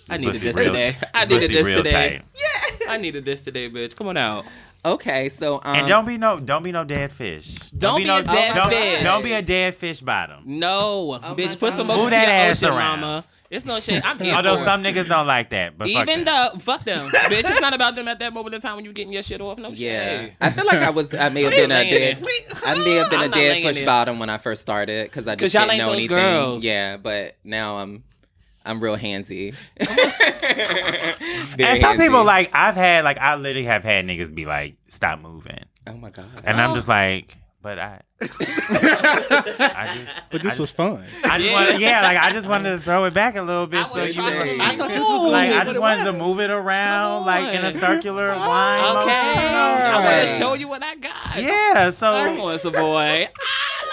Speaker 2: I needed
Speaker 5: Pussy
Speaker 2: this
Speaker 5: real-
Speaker 2: today. I
Speaker 5: this
Speaker 2: needed
Speaker 5: pussy
Speaker 2: this
Speaker 5: real
Speaker 2: today.
Speaker 5: tight.
Speaker 2: I needed this today, bitch. Come on out.
Speaker 1: Okay, so
Speaker 5: And don't be no dead fish.
Speaker 2: Don't be a dead fish.
Speaker 5: Don't be a dead fish bottom.
Speaker 2: No, bitch. Put some
Speaker 1: God.
Speaker 2: motion
Speaker 5: Move
Speaker 2: to your
Speaker 5: that ass
Speaker 2: ocean,
Speaker 5: around.
Speaker 2: mama. It's no shade. I'm here
Speaker 5: Although
Speaker 2: for
Speaker 5: some
Speaker 2: it.
Speaker 5: niggas don't like that, but fuck
Speaker 2: Even
Speaker 5: that.
Speaker 2: though, fuck them. Bitch, it's not about them at that moment in time when you getting your shit off. No
Speaker 1: yeah,
Speaker 2: shade.
Speaker 1: I feel like I may have been a
Speaker 2: laying
Speaker 1: dead. I may have been
Speaker 2: I'm
Speaker 1: a
Speaker 2: not
Speaker 1: dead
Speaker 2: laying
Speaker 1: fish
Speaker 2: it.
Speaker 1: bottom when I first started because I
Speaker 2: 'Cause
Speaker 1: just
Speaker 2: y'all
Speaker 1: didn't
Speaker 2: ain't
Speaker 1: know
Speaker 2: those
Speaker 1: anything.
Speaker 2: girls.
Speaker 1: Yeah, but now I'm real handsy.
Speaker 5: And some people I literally have had niggas be like, stop moving.
Speaker 1: Oh my god.
Speaker 5: And I'm just like, but
Speaker 3: But this was fun.
Speaker 5: I just wanted to throw it back a little bit.
Speaker 2: I
Speaker 5: So
Speaker 2: wanna
Speaker 5: you
Speaker 2: try
Speaker 1: something.
Speaker 4: I thought this was
Speaker 5: like,
Speaker 4: good,
Speaker 5: I
Speaker 4: but
Speaker 5: just
Speaker 4: it
Speaker 5: wanted to
Speaker 4: wasn't.
Speaker 5: move it around
Speaker 2: Come
Speaker 5: like in a
Speaker 2: on.
Speaker 5: circular wine
Speaker 2: Okay. I want
Speaker 1: Right.
Speaker 2: to show you what I got.
Speaker 5: Yeah,
Speaker 2: Come
Speaker 5: so
Speaker 2: on, it's a boy.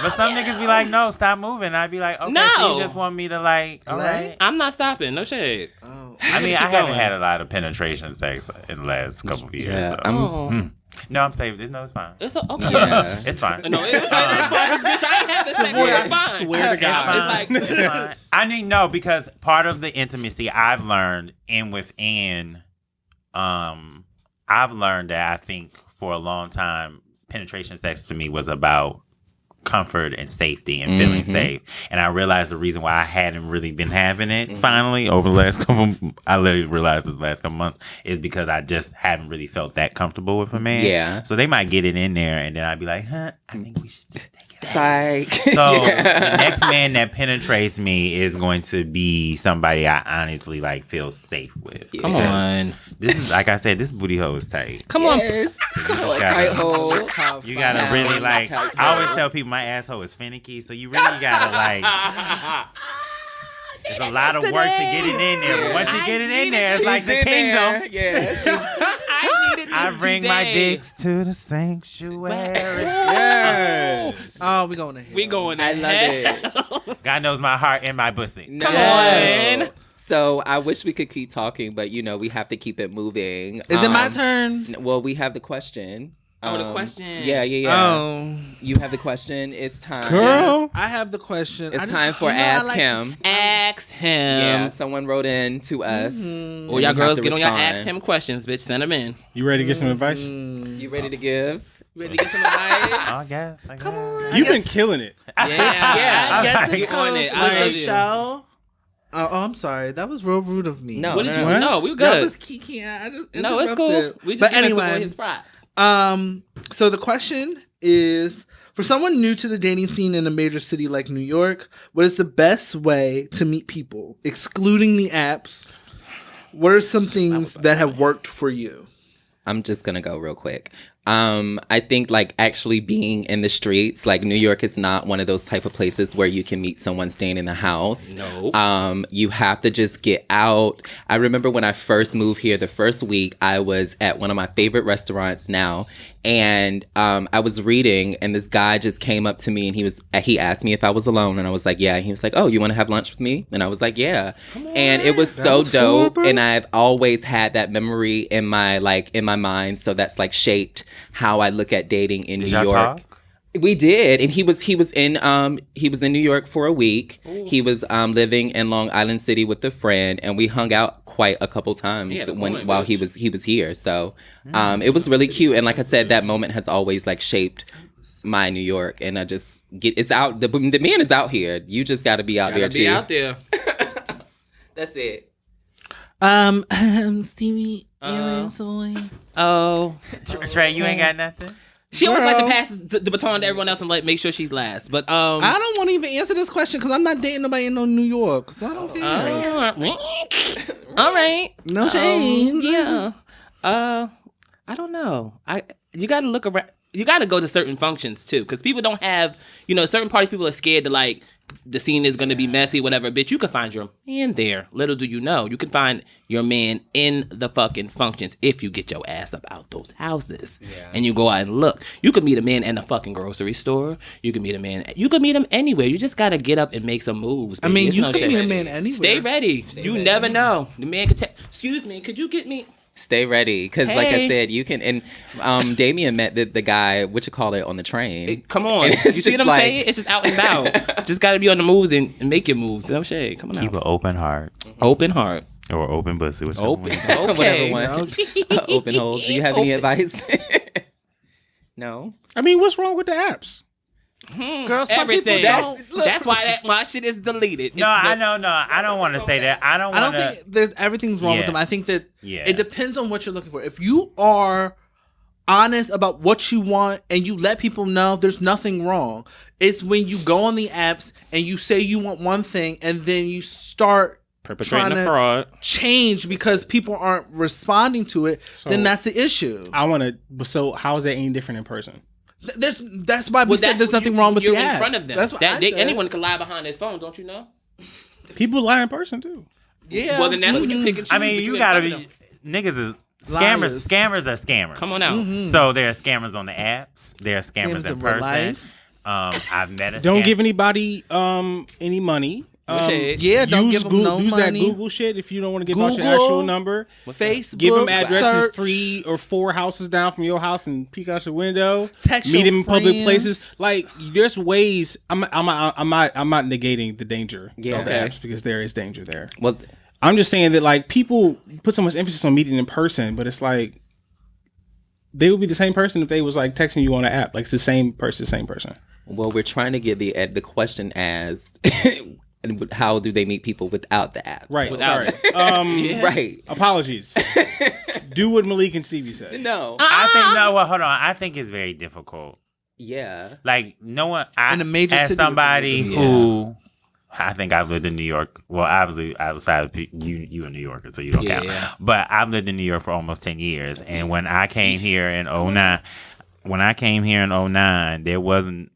Speaker 5: but some niggas be like, no, stop moving. I'd be like, okay, so
Speaker 2: No.
Speaker 5: you just want me to like, all right.
Speaker 2: I'm not stopping. No shade.
Speaker 5: I mean, I
Speaker 2: keep
Speaker 5: haven't
Speaker 2: going.
Speaker 5: had a lot of penetration sex in the last couple of years.
Speaker 1: Yeah,
Speaker 5: so.
Speaker 2: Oh.
Speaker 5: No, I'm saying, no, it's fine.
Speaker 2: It's okay.
Speaker 1: Yeah.
Speaker 5: It's fine.
Speaker 2: No, it's fine. It's fine. Bitch, I ain't had this sex. It's fine.
Speaker 3: Swear to
Speaker 5: It's
Speaker 3: God.
Speaker 5: fine.
Speaker 2: It's like-
Speaker 5: It's fine. I mean, no, because part of the intimacy I've learned within, I've learned that I think for a long time, penetration sex to me was about comfort and safety and feeling safe. And I realized the reason why I hadn't really been having it finally over the last I literally realized this last couple months is because I just haven't really felt that comfortable with a man.
Speaker 1: Yeah.
Speaker 5: So they might get it in there and then I'd be like, I think we should just take it.
Speaker 1: Psych.
Speaker 5: So
Speaker 1: Yeah.
Speaker 5: the next man that penetrates me is going to be somebody I honestly like feel safe with.
Speaker 2: Come
Speaker 5: Because
Speaker 2: on.
Speaker 5: This is like I said, this booty hole is tight.
Speaker 2: Come on.
Speaker 1: Yes.
Speaker 5: So you just
Speaker 1: Oh, a
Speaker 5: gotta-
Speaker 1: tight hole.
Speaker 5: You gotta
Speaker 1: Yeah.
Speaker 5: really like.
Speaker 1: Tight
Speaker 5: I always
Speaker 1: hole.
Speaker 5: tell people my asshole is finicky, so you really gotta like. It's a lot of work to get it in there, but once you get it in there, it's like the
Speaker 1: She's in
Speaker 5: kingdom.
Speaker 1: there. Yeah. she's-
Speaker 2: I needed this
Speaker 5: I bring my
Speaker 2: today.
Speaker 5: dicks to the sanctuary.
Speaker 3: Yes.
Speaker 4: Oh, we going to hell.
Speaker 2: We going
Speaker 1: I love
Speaker 2: it.
Speaker 5: God knows my heart and my pussy.
Speaker 1: No.
Speaker 2: Come on.
Speaker 1: So I wish we could keep talking, but we have to keep it moving.
Speaker 4: Is it my turn?
Speaker 1: Well, we have the question.
Speaker 2: Oh, the question.
Speaker 1: Yeah.
Speaker 4: Oh.
Speaker 1: You have the question. It's time.
Speaker 3: Girl.
Speaker 4: I have the question.
Speaker 1: It's time for Ask Him.
Speaker 2: Ask him.
Speaker 1: Yeah, someone wrote in to us.
Speaker 2: Oh,
Speaker 1: and
Speaker 2: y'all
Speaker 1: we have
Speaker 2: girls,
Speaker 1: to
Speaker 2: get on your
Speaker 1: respond.
Speaker 2: ask him questions, bitch. Send them in.
Speaker 3: You ready to get some advice?
Speaker 1: You ready to give?
Speaker 2: Ready to get some advice?
Speaker 5: I guess. Come on.
Speaker 3: You've been killing it.
Speaker 2: Yeah.
Speaker 4: I guess
Speaker 5: I
Speaker 4: this
Speaker 2: like-
Speaker 4: comes
Speaker 2: on
Speaker 4: with
Speaker 2: it. I
Speaker 4: the
Speaker 2: love you.
Speaker 4: show. Oh, I'm sorry. That was real rude of me.
Speaker 1: No,
Speaker 2: What did you?
Speaker 3: What?
Speaker 2: No, we were
Speaker 4: That
Speaker 2: good.
Speaker 4: was Kiki. I just
Speaker 2: No, it's cool.
Speaker 4: interrupted.
Speaker 2: We just
Speaker 4: But
Speaker 2: giving Savoy
Speaker 4: anyway,
Speaker 2: his props.
Speaker 4: so the question is, for someone new to the dating scene in a major city like New York, what is the best way to meet people, excluding the apps? What are some things that have worked for you?
Speaker 1: I'm just gonna go real quick. I think like actually being in the streets, like New York is not one of those type of places where you can meet someone staying in the house.
Speaker 2: No.
Speaker 1: You have to just get out. I remember when I first moved here, the first week I was at one of my favorite restaurants now, and I was reading, and this guy just came up to me, and he asked me if I was alone, and I was like, yeah. And he was like, oh, you want to have lunch with me? And I was like, yeah. And it was so dope, and I've always had that memory in my mind, so that's like shaped how I look at dating in New York.
Speaker 5: Talk?
Speaker 1: We did, and he was in New York for a week. Ooh. He was living in Long Island City with a friend, and we hung out quite a couple times while he was here. So it was really cute, and like I said, that moment has always like shaped my New York, and I just it's out. The man is out here. You just got to be out there too.
Speaker 2: Be out there.
Speaker 1: That's it.
Speaker 4: Stevie,
Speaker 5: Trey, you ain't got nothing?
Speaker 2: She always like to pass the baton to everyone else and like make sure she's last. But
Speaker 4: I don't want to even answer this question because I'm not dating nobody in New York. So I don't care.
Speaker 2: All right.
Speaker 4: No shame.
Speaker 2: Yeah. I don't know. You got to look around. You got to go to certain functions too, because people don't have, certain parties. People are scared to like the scene is going to be messy, whatever. Bitch, you can find your man there. Little do you know, you can find your man in the fucking functions if you get your ass up out those houses and you go out and look. You could meet a man in a fucking grocery store. You could meet a man. You could meet him anywhere. You just got to get up and make some moves. Baby.
Speaker 4: I mean,
Speaker 2: it's
Speaker 4: you
Speaker 2: no
Speaker 4: could
Speaker 2: shit.
Speaker 4: meet a man anywhere.
Speaker 2: Stay ready. You never know. The man could. Excuse me. Could you get me?
Speaker 1: Stay ready, because like I said, you can. And Damien met the guy, on the train.
Speaker 2: Come on, you see what I'm saying? It's just out and about. Just got to be on the moves and make your moves. No shade. Come on,
Speaker 5: Keep an open heart.
Speaker 2: Open heart
Speaker 5: Or open pussy.
Speaker 2: Open.
Speaker 1: Okay. Whatever one. Open hole. Do you have any advice? No.
Speaker 3: I mean, what's wrong with the apps?
Speaker 4: Girl, some
Speaker 2: everything.
Speaker 4: people don't.
Speaker 2: That's why my shit is deleted.
Speaker 5: No, I know. No, I don't want to say that. I don't
Speaker 4: think there's everything's wrong with them. I think that it depends on what you're looking for. If you are honest about what you want and you let people know, there's nothing wrong. It's when you go on the apps and you say you want one thing and then you start
Speaker 2: perpetrating a fraud,
Speaker 4: change because people aren't responding to it. So then that's the issue.
Speaker 3: So how is that any different in person?
Speaker 4: That's why we said there's nothing wrong with the apps. You're in front of them.
Speaker 2: That's what anyone can lie behind his phone, don't you know?
Speaker 3: People lie in person too.
Speaker 4: Yeah.
Speaker 2: Well, then that's what you pick and choose.
Speaker 5: I mean, you gotta be niggas is scammers. Scammers are scammers.
Speaker 2: Come on out.
Speaker 5: Mm-hmm. So there are scammers on the apps. There are scammers in person.
Speaker 4: Life.
Speaker 5: I've met a
Speaker 3: Don't give anybody any money.
Speaker 4: Don't give them no
Speaker 3: use
Speaker 4: money.
Speaker 3: That Google shit if you don't want to give out your actual number.
Speaker 4: Facebook,
Speaker 3: give them addresses
Speaker 4: search.
Speaker 3: 3 or 4 houses down from your house and peek out your window.
Speaker 4: Text
Speaker 3: meet
Speaker 4: your
Speaker 3: them in public
Speaker 4: friends.
Speaker 3: places. Like there's ways. I'm not negating the danger of the apps because there is danger there.
Speaker 1: Well,
Speaker 3: I'm just saying that like people put so much emphasis on meeting in person, but it's like they would be the same person if they was like texting you on an app. Like it's the same person.
Speaker 1: Well, we're trying to get the question as how do they meet people without the apps?
Speaker 3: Right.
Speaker 2: Without
Speaker 3: Sorry.
Speaker 1: Right.
Speaker 3: Apologies. Do what Malik and Stevie said.
Speaker 1: No.
Speaker 5: I think hold on. I think it's very difficult.
Speaker 1: Yeah.
Speaker 5: Like no one.
Speaker 4: In a major
Speaker 5: as
Speaker 4: city,
Speaker 5: somebody who I think I've lived in New York. Well, obviously outside of you a New Yorker, so you don't count. Yeah. But I've lived in New York for almost 10 years, and when I came here in 2009, there wasn't.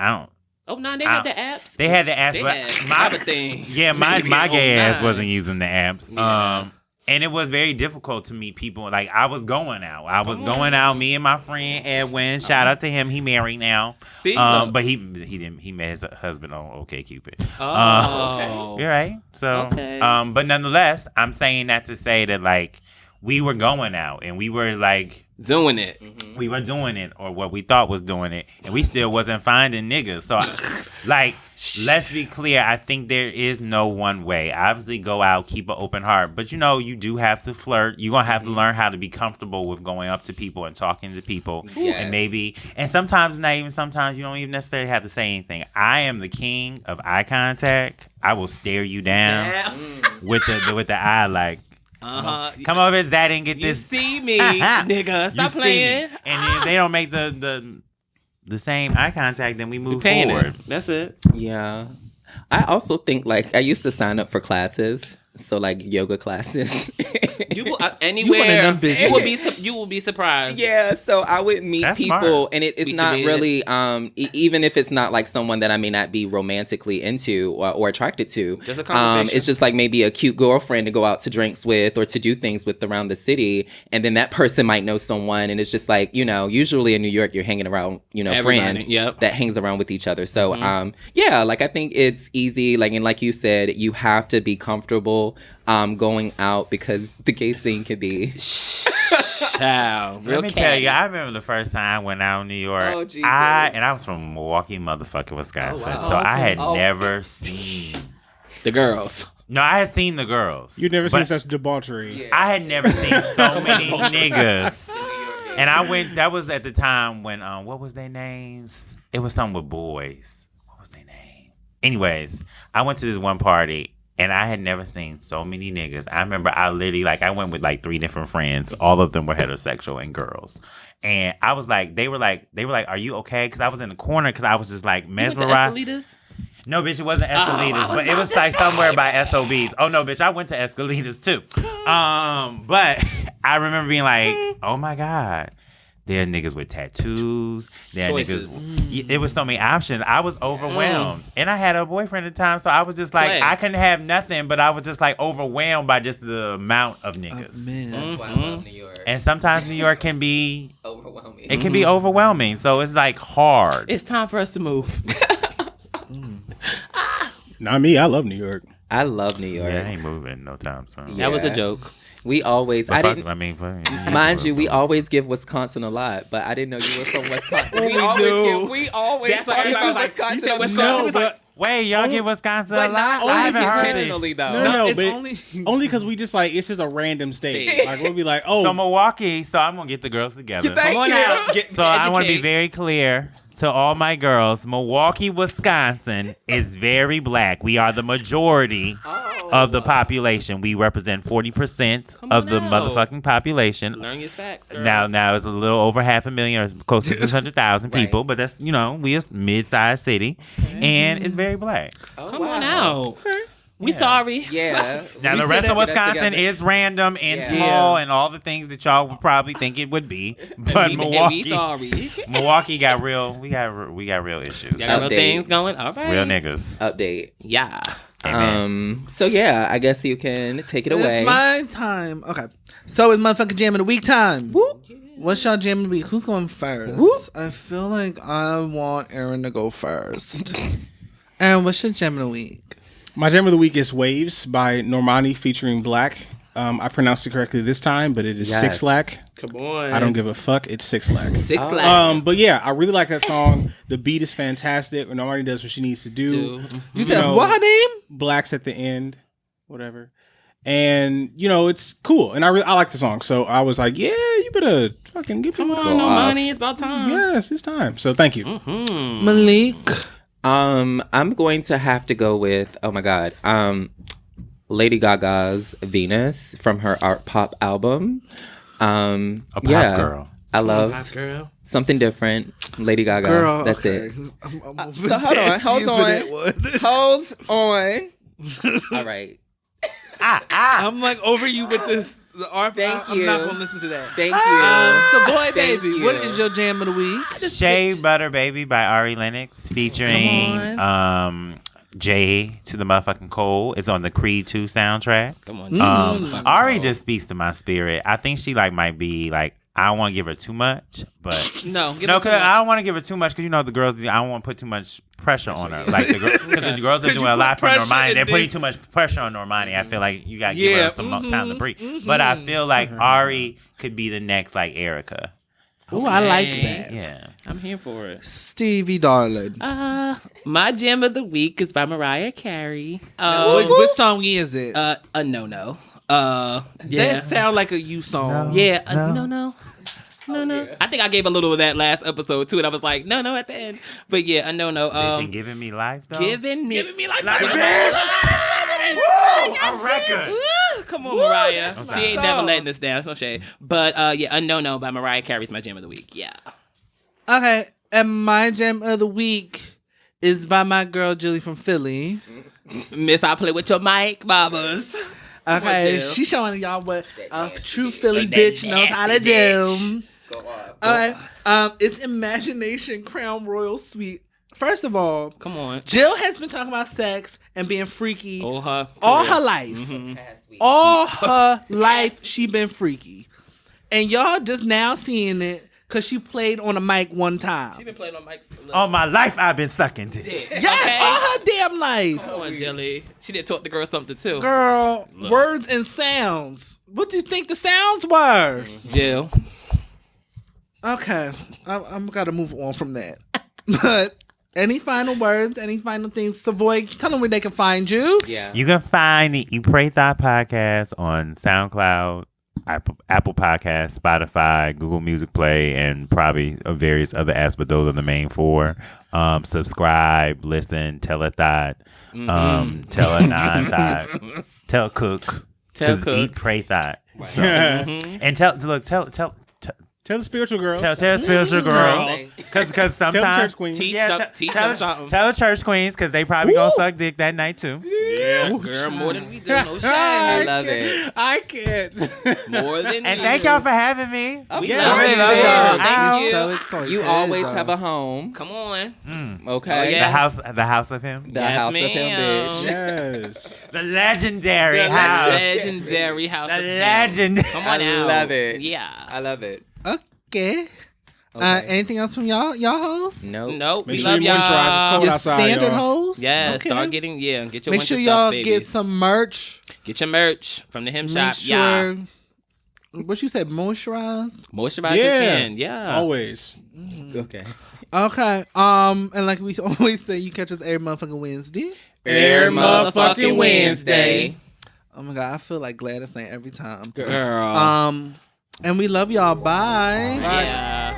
Speaker 2: Oh no, they had the apps.
Speaker 5: They had the apps.
Speaker 2: They
Speaker 5: but
Speaker 2: had everything.
Speaker 5: Yeah, my gay ass wasn't using the apps.
Speaker 2: Yeah.
Speaker 5: And it was very difficult to meet people. Like I was going out. Me and my friend Edwin. Shout out to him. He married now.
Speaker 2: See,
Speaker 5: but he didn't. He met his husband on OkCupid.
Speaker 2: Oh,
Speaker 5: you're right. So,
Speaker 2: okay.
Speaker 5: But nonetheless, I'm saying that to say that like we were going out and we were like
Speaker 2: doing it.
Speaker 5: We were doing it, or what we thought was doing it, and we still wasn't finding niggas. So, like, let's be clear. I think there is no one way. Obviously, go out, keep an open heart. But, you do have to flirt. You're going to have to learn how to be comfortable with going up to people and talking to people.
Speaker 1: Yes.
Speaker 5: And sometimes you don't even necessarily have to say anything. I am the king of eye contact. I will stare you down with the eye like, come over that and get
Speaker 2: You
Speaker 5: this.
Speaker 2: see me, nigga. Stop playing.
Speaker 5: And if they don't make the same eye contact, then we move
Speaker 2: Paying
Speaker 5: forward.
Speaker 2: it. That's it.
Speaker 1: Yeah. I also think, like, I used to sign up for classes. So, like, yoga classes.
Speaker 2: You will anywhere.
Speaker 4: one of them bitches.
Speaker 2: You will be surprised.
Speaker 1: Yeah, so I would meet
Speaker 5: That's
Speaker 1: people,
Speaker 5: smart.
Speaker 1: and it's
Speaker 2: Meet
Speaker 1: not
Speaker 2: your
Speaker 1: really, even if it's not like someone that I may not be romantically into or attracted to.
Speaker 2: Just a conversation.
Speaker 1: It's just like maybe a cute girlfriend to go out to drinks with or to do things with around the city, and then that person might know someone, and it's just like, usually in New York you're hanging around,
Speaker 2: Everybody,
Speaker 1: friends
Speaker 2: yep.
Speaker 1: that hangs around with each other. So, yeah, like I think it's easy, like you said, you have to be comfortable going out because the gay scene can be.
Speaker 2: Child.
Speaker 5: Let me tell you, I remember the first time I went out in New York.
Speaker 1: Oh, Jesus.
Speaker 5: I was from Milwaukee, motherfucking Wisconsin.
Speaker 1: Oh, wow.
Speaker 5: So I had
Speaker 1: Oh.
Speaker 5: never seen.
Speaker 2: The girls.
Speaker 5: No, I had seen the girls.
Speaker 3: You've never seen
Speaker 5: but
Speaker 3: such debauchery.
Speaker 5: I had never seen so many niggas. And I went. That was at the time when what was their names? It was something with boys. What was their name? Anyways, I went to this one party. And I had never seen so many niggas. I remember I literally, I went with 3 different friends. All of them were heterosexual and girls. And I was like, they were like, are you okay? Because I was in the corner because I was just mesmerized. No, bitch, it wasn't Escalitas, but it was somewhere by SOBs. Oh no, bitch, I went to Escalitas too. But I remember being like, oh my God. There are niggas with tattoos. There are
Speaker 2: Choices.
Speaker 5: niggas. It was so many options. I was overwhelmed. And I had a boyfriend at the time, so I was just like, I couldn't have nothing, but I was just overwhelmed by just the amount of niggas.
Speaker 1: That's why I love New York.
Speaker 5: And sometimes New York can be
Speaker 1: Overwhelming.
Speaker 5: It can be overwhelming. So it's hard.
Speaker 2: It's time for us to move.
Speaker 3: Not me. I love New York.
Speaker 1: I love New York.
Speaker 5: Yeah, I ain't moving no time soon.
Speaker 2: That was a
Speaker 1: Yeah.
Speaker 2: joke.
Speaker 1: We always,
Speaker 5: But
Speaker 1: I
Speaker 5: fuck,
Speaker 1: didn't,
Speaker 5: fuck,
Speaker 1: mind you, we always give Wisconsin a lot, but I didn't know you were from Wisconsin.
Speaker 2: We
Speaker 1: always
Speaker 2: That's
Speaker 1: talk
Speaker 2: why
Speaker 1: about
Speaker 2: everybody's like,
Speaker 1: Wisconsin.
Speaker 2: you said
Speaker 1: on the
Speaker 2: Wisconsin.
Speaker 1: show.
Speaker 2: Was like,
Speaker 5: Wait, y'all get Wisconsin
Speaker 1: But
Speaker 5: a
Speaker 1: not
Speaker 5: lot? I haven't heard this.
Speaker 1: intentionally, though.
Speaker 3: No,
Speaker 4: it's
Speaker 3: but
Speaker 4: only-
Speaker 3: only because we just it's just a random state.
Speaker 2: State.
Speaker 3: Like we'll be like, oh,
Speaker 5: So Milwaukee, so I'm gonna get the girls together.
Speaker 1: Thank
Speaker 2: Come on
Speaker 1: you.
Speaker 2: out.
Speaker 5: So I want to be very clear to all my girls. Milwaukee, Wisconsin is very black. We are the majority of the population. We represent 40%
Speaker 2: Come
Speaker 5: of
Speaker 2: on
Speaker 5: the
Speaker 2: out.
Speaker 5: motherfucking population.
Speaker 2: Learn your facts, girls.
Speaker 5: Now it's a little over 500,000 or close to 600,000 people, but that's we a mid-sized city, and it's very black.
Speaker 1: Oh,
Speaker 2: Come
Speaker 1: wow.
Speaker 2: on out. We
Speaker 5: Yeah.
Speaker 2: sorry.
Speaker 1: Yeah.
Speaker 5: Now
Speaker 1: We
Speaker 5: the
Speaker 1: still
Speaker 5: rest of
Speaker 1: have to get us
Speaker 5: Wisconsin
Speaker 1: together.
Speaker 5: is random and
Speaker 1: Yeah.
Speaker 5: small and all the things that y'all would probably think it would be, but
Speaker 2: And we
Speaker 5: Milwaukee,
Speaker 2: sorry.
Speaker 5: Milwaukee got real. We got real issues.
Speaker 2: Y'all got real
Speaker 1: Update.
Speaker 2: things going. All right.
Speaker 5: Real niggas.
Speaker 1: Update.
Speaker 2: Yeah.
Speaker 5: Amen.
Speaker 1: So yeah, I guess you can take it away.
Speaker 4: It's my time. Okay. So it's motherfucking jam of the week time.
Speaker 1: Whoop.
Speaker 4: What's y'all jam of the week? Who's going first?
Speaker 1: Whoop.
Speaker 4: I feel like I want Aaron to go first. Aaron, what's your jam of the week?
Speaker 3: my gem of the week is Waves by Normani featuring Black. I pronounced it correctly this time, but it is
Speaker 1: Yes.
Speaker 3: Six Lack.
Speaker 2: Come on.
Speaker 3: I don't give a fuck. It's Six Lack.
Speaker 2: Six
Speaker 1: Oh.
Speaker 2: lakhs.
Speaker 3: But yeah, I really like that song. The beat is fantastic. Normani does what she needs to do.
Speaker 4: You said
Speaker 3: know,
Speaker 4: what her name?
Speaker 3: Black's at the end, whatever. And it's cool. And I like the song. So I was like, yeah, you better fucking give me
Speaker 2: Come
Speaker 3: one.
Speaker 2: on, no money. It's about time.
Speaker 3: Yes, it's time. So thank you.
Speaker 4: Malik.
Speaker 1: I'm going to have to go with, oh my God, Lady Gaga's Venus from her art pop album.
Speaker 5: A pop girl.
Speaker 1: I love
Speaker 2: Hot girl.
Speaker 1: something different. Lady Gaga.
Speaker 4: Girl,
Speaker 1: That's
Speaker 4: okay.
Speaker 1: it.
Speaker 4: I'm
Speaker 1: So hold on, hold
Speaker 4: for
Speaker 1: on.
Speaker 4: that one.
Speaker 1: Hold on. All right.
Speaker 4: I'm like over you with this. The art.
Speaker 1: Thank
Speaker 4: I'm
Speaker 1: you.
Speaker 4: not gonna listen to that.
Speaker 1: Thank you.
Speaker 4: Savoy
Speaker 1: Thank
Speaker 4: Baby.
Speaker 1: you.
Speaker 4: What is your jam of the week?
Speaker 5: Shea Butter Baby by Ari Lennox featuring Jay to the motherfucking Cole. It's on the Creed 2 soundtrack.
Speaker 2: Come on.
Speaker 5: Ari just speaks to my spirit. I think she might be I don't want to give her too much, but
Speaker 2: No,
Speaker 5: because I don't want to give her too much because the girls. I don't want to put too much pressure on her. Like because the girls are doing a lot for Normani. They're putting too much pressure on Normani. I feel like you got to give her some time to breathe. But I feel like Ari could be the next like Erica.
Speaker 4: Oh, I like that.
Speaker 5: Yeah,
Speaker 2: I'm here for it.
Speaker 4: Stevie, darling.
Speaker 2: My gem of the week is by Mariah Carey.
Speaker 4: What song is it?
Speaker 2: A no. Yeah.
Speaker 4: That sound like a you song.
Speaker 2: Yeah, no. I think I gave a little of that last episode too, and I was like, no at the end. But yeah, a no.
Speaker 5: Is she giving me life though?
Speaker 2: Giving me life,
Speaker 5: a record.
Speaker 2: Come on, Mariah.
Speaker 5: Okay.
Speaker 2: She ain't never letting us down. So shade. But yeah, a no by Mariah Carey is my gem of the week. Yeah.
Speaker 4: Okay, and my gem of the week is by my girl Julie from Philly.
Speaker 2: Miss, I play with your mic, mamas.
Speaker 4: Okay, she's showing y'all what a true Philly bitch knows how to do. All right, it's Imagination Crown Royal Suite. First of all,
Speaker 2: Come on.
Speaker 4: Jill has been talking about sex and being freaky
Speaker 2: All her
Speaker 4: life.
Speaker 2: Mm-hmm.
Speaker 4: All her life, she been freaky, and y'all just now seeing it because she played on a mic one time.
Speaker 2: She been playing on mics.
Speaker 5: All my life I've been sucking dick.
Speaker 4: Yes, all her damn life.
Speaker 2: Come on, Jelly. She did taught the girl something too.
Speaker 4: Girl, words and sounds. What do you think the sounds were?
Speaker 2: Jill.
Speaker 4: Okay, I'm gotta move on from that. But any final words? Any final things? Savoy, tell them where they can find you.
Speaker 1: Yeah.
Speaker 5: You can find the Eat Pray Thot podcast on SoundCloud, Apple Podcasts, Spotify, Google Music Play, and probably various other apps, but those are the main four. Subscribe, listen, tell a thought, tell a non-thought, tell cook.
Speaker 2: Tell cook.
Speaker 5: Eat Pray Thought. So, and tell the spiritual girls. Tell the spiritual girls. Because sometimes
Speaker 3: Tell the church queens.
Speaker 2: Teach them something.
Speaker 5: Tell the church queens because they probably gonna suck dick that night too.
Speaker 2: Yeah, girl, more than we do. No shame.
Speaker 1: I love it.
Speaker 3: I can't.
Speaker 2: More than
Speaker 5: And
Speaker 2: we
Speaker 5: thank
Speaker 2: do.
Speaker 5: y'all for having me.
Speaker 2: We
Speaker 3: Yeah,
Speaker 2: love
Speaker 3: we
Speaker 2: it.
Speaker 3: love
Speaker 2: Thank
Speaker 3: y'all.
Speaker 2: you.
Speaker 4: So excited.
Speaker 1: You always have a home.
Speaker 2: Come on.
Speaker 1: Okay.
Speaker 2: Oh, yeah.
Speaker 5: The house of him.
Speaker 1: The
Speaker 2: Yes,
Speaker 1: house of him,
Speaker 2: ma'am.
Speaker 1: bitch.
Speaker 3: Yes.
Speaker 5: The legendary
Speaker 2: The
Speaker 5: house.
Speaker 2: legendary house.
Speaker 5: The
Speaker 2: of him.
Speaker 5: legend.
Speaker 2: Come on
Speaker 1: I
Speaker 2: out.
Speaker 1: love it.
Speaker 2: Yeah.
Speaker 1: I love it.
Speaker 4: Okay.
Speaker 1: Okay.
Speaker 4: Anything else from y'all hoes?
Speaker 2: Nope.
Speaker 3: Make
Speaker 2: We
Speaker 3: sure
Speaker 2: love
Speaker 3: you moisturize. It's
Speaker 2: y'all.
Speaker 3: cold
Speaker 4: Your
Speaker 3: outside,
Speaker 4: standard
Speaker 3: y'all.
Speaker 4: hoes?
Speaker 2: Yeah,
Speaker 4: Okay.
Speaker 2: start getting get your
Speaker 4: Make
Speaker 2: winter
Speaker 4: sure
Speaker 2: stuff,
Speaker 4: y'all
Speaker 2: baby.
Speaker 4: get some merch.
Speaker 2: Get your merch from the Him
Speaker 4: Make
Speaker 2: Shop.
Speaker 4: sure.
Speaker 2: Yeah.
Speaker 4: What you said, moisturize?
Speaker 2: Moisturize your skin. Yeah.
Speaker 3: Always.
Speaker 1: Okay.
Speaker 4: Okay. And like we always say, you catch us every motherfucking Wednesday.
Speaker 2: Every motherfucking Wednesday.
Speaker 4: Oh my God, I feel like Gladys saying every time.
Speaker 2: Girl.
Speaker 4: And we love y'all. Bye.
Speaker 2: Yeah.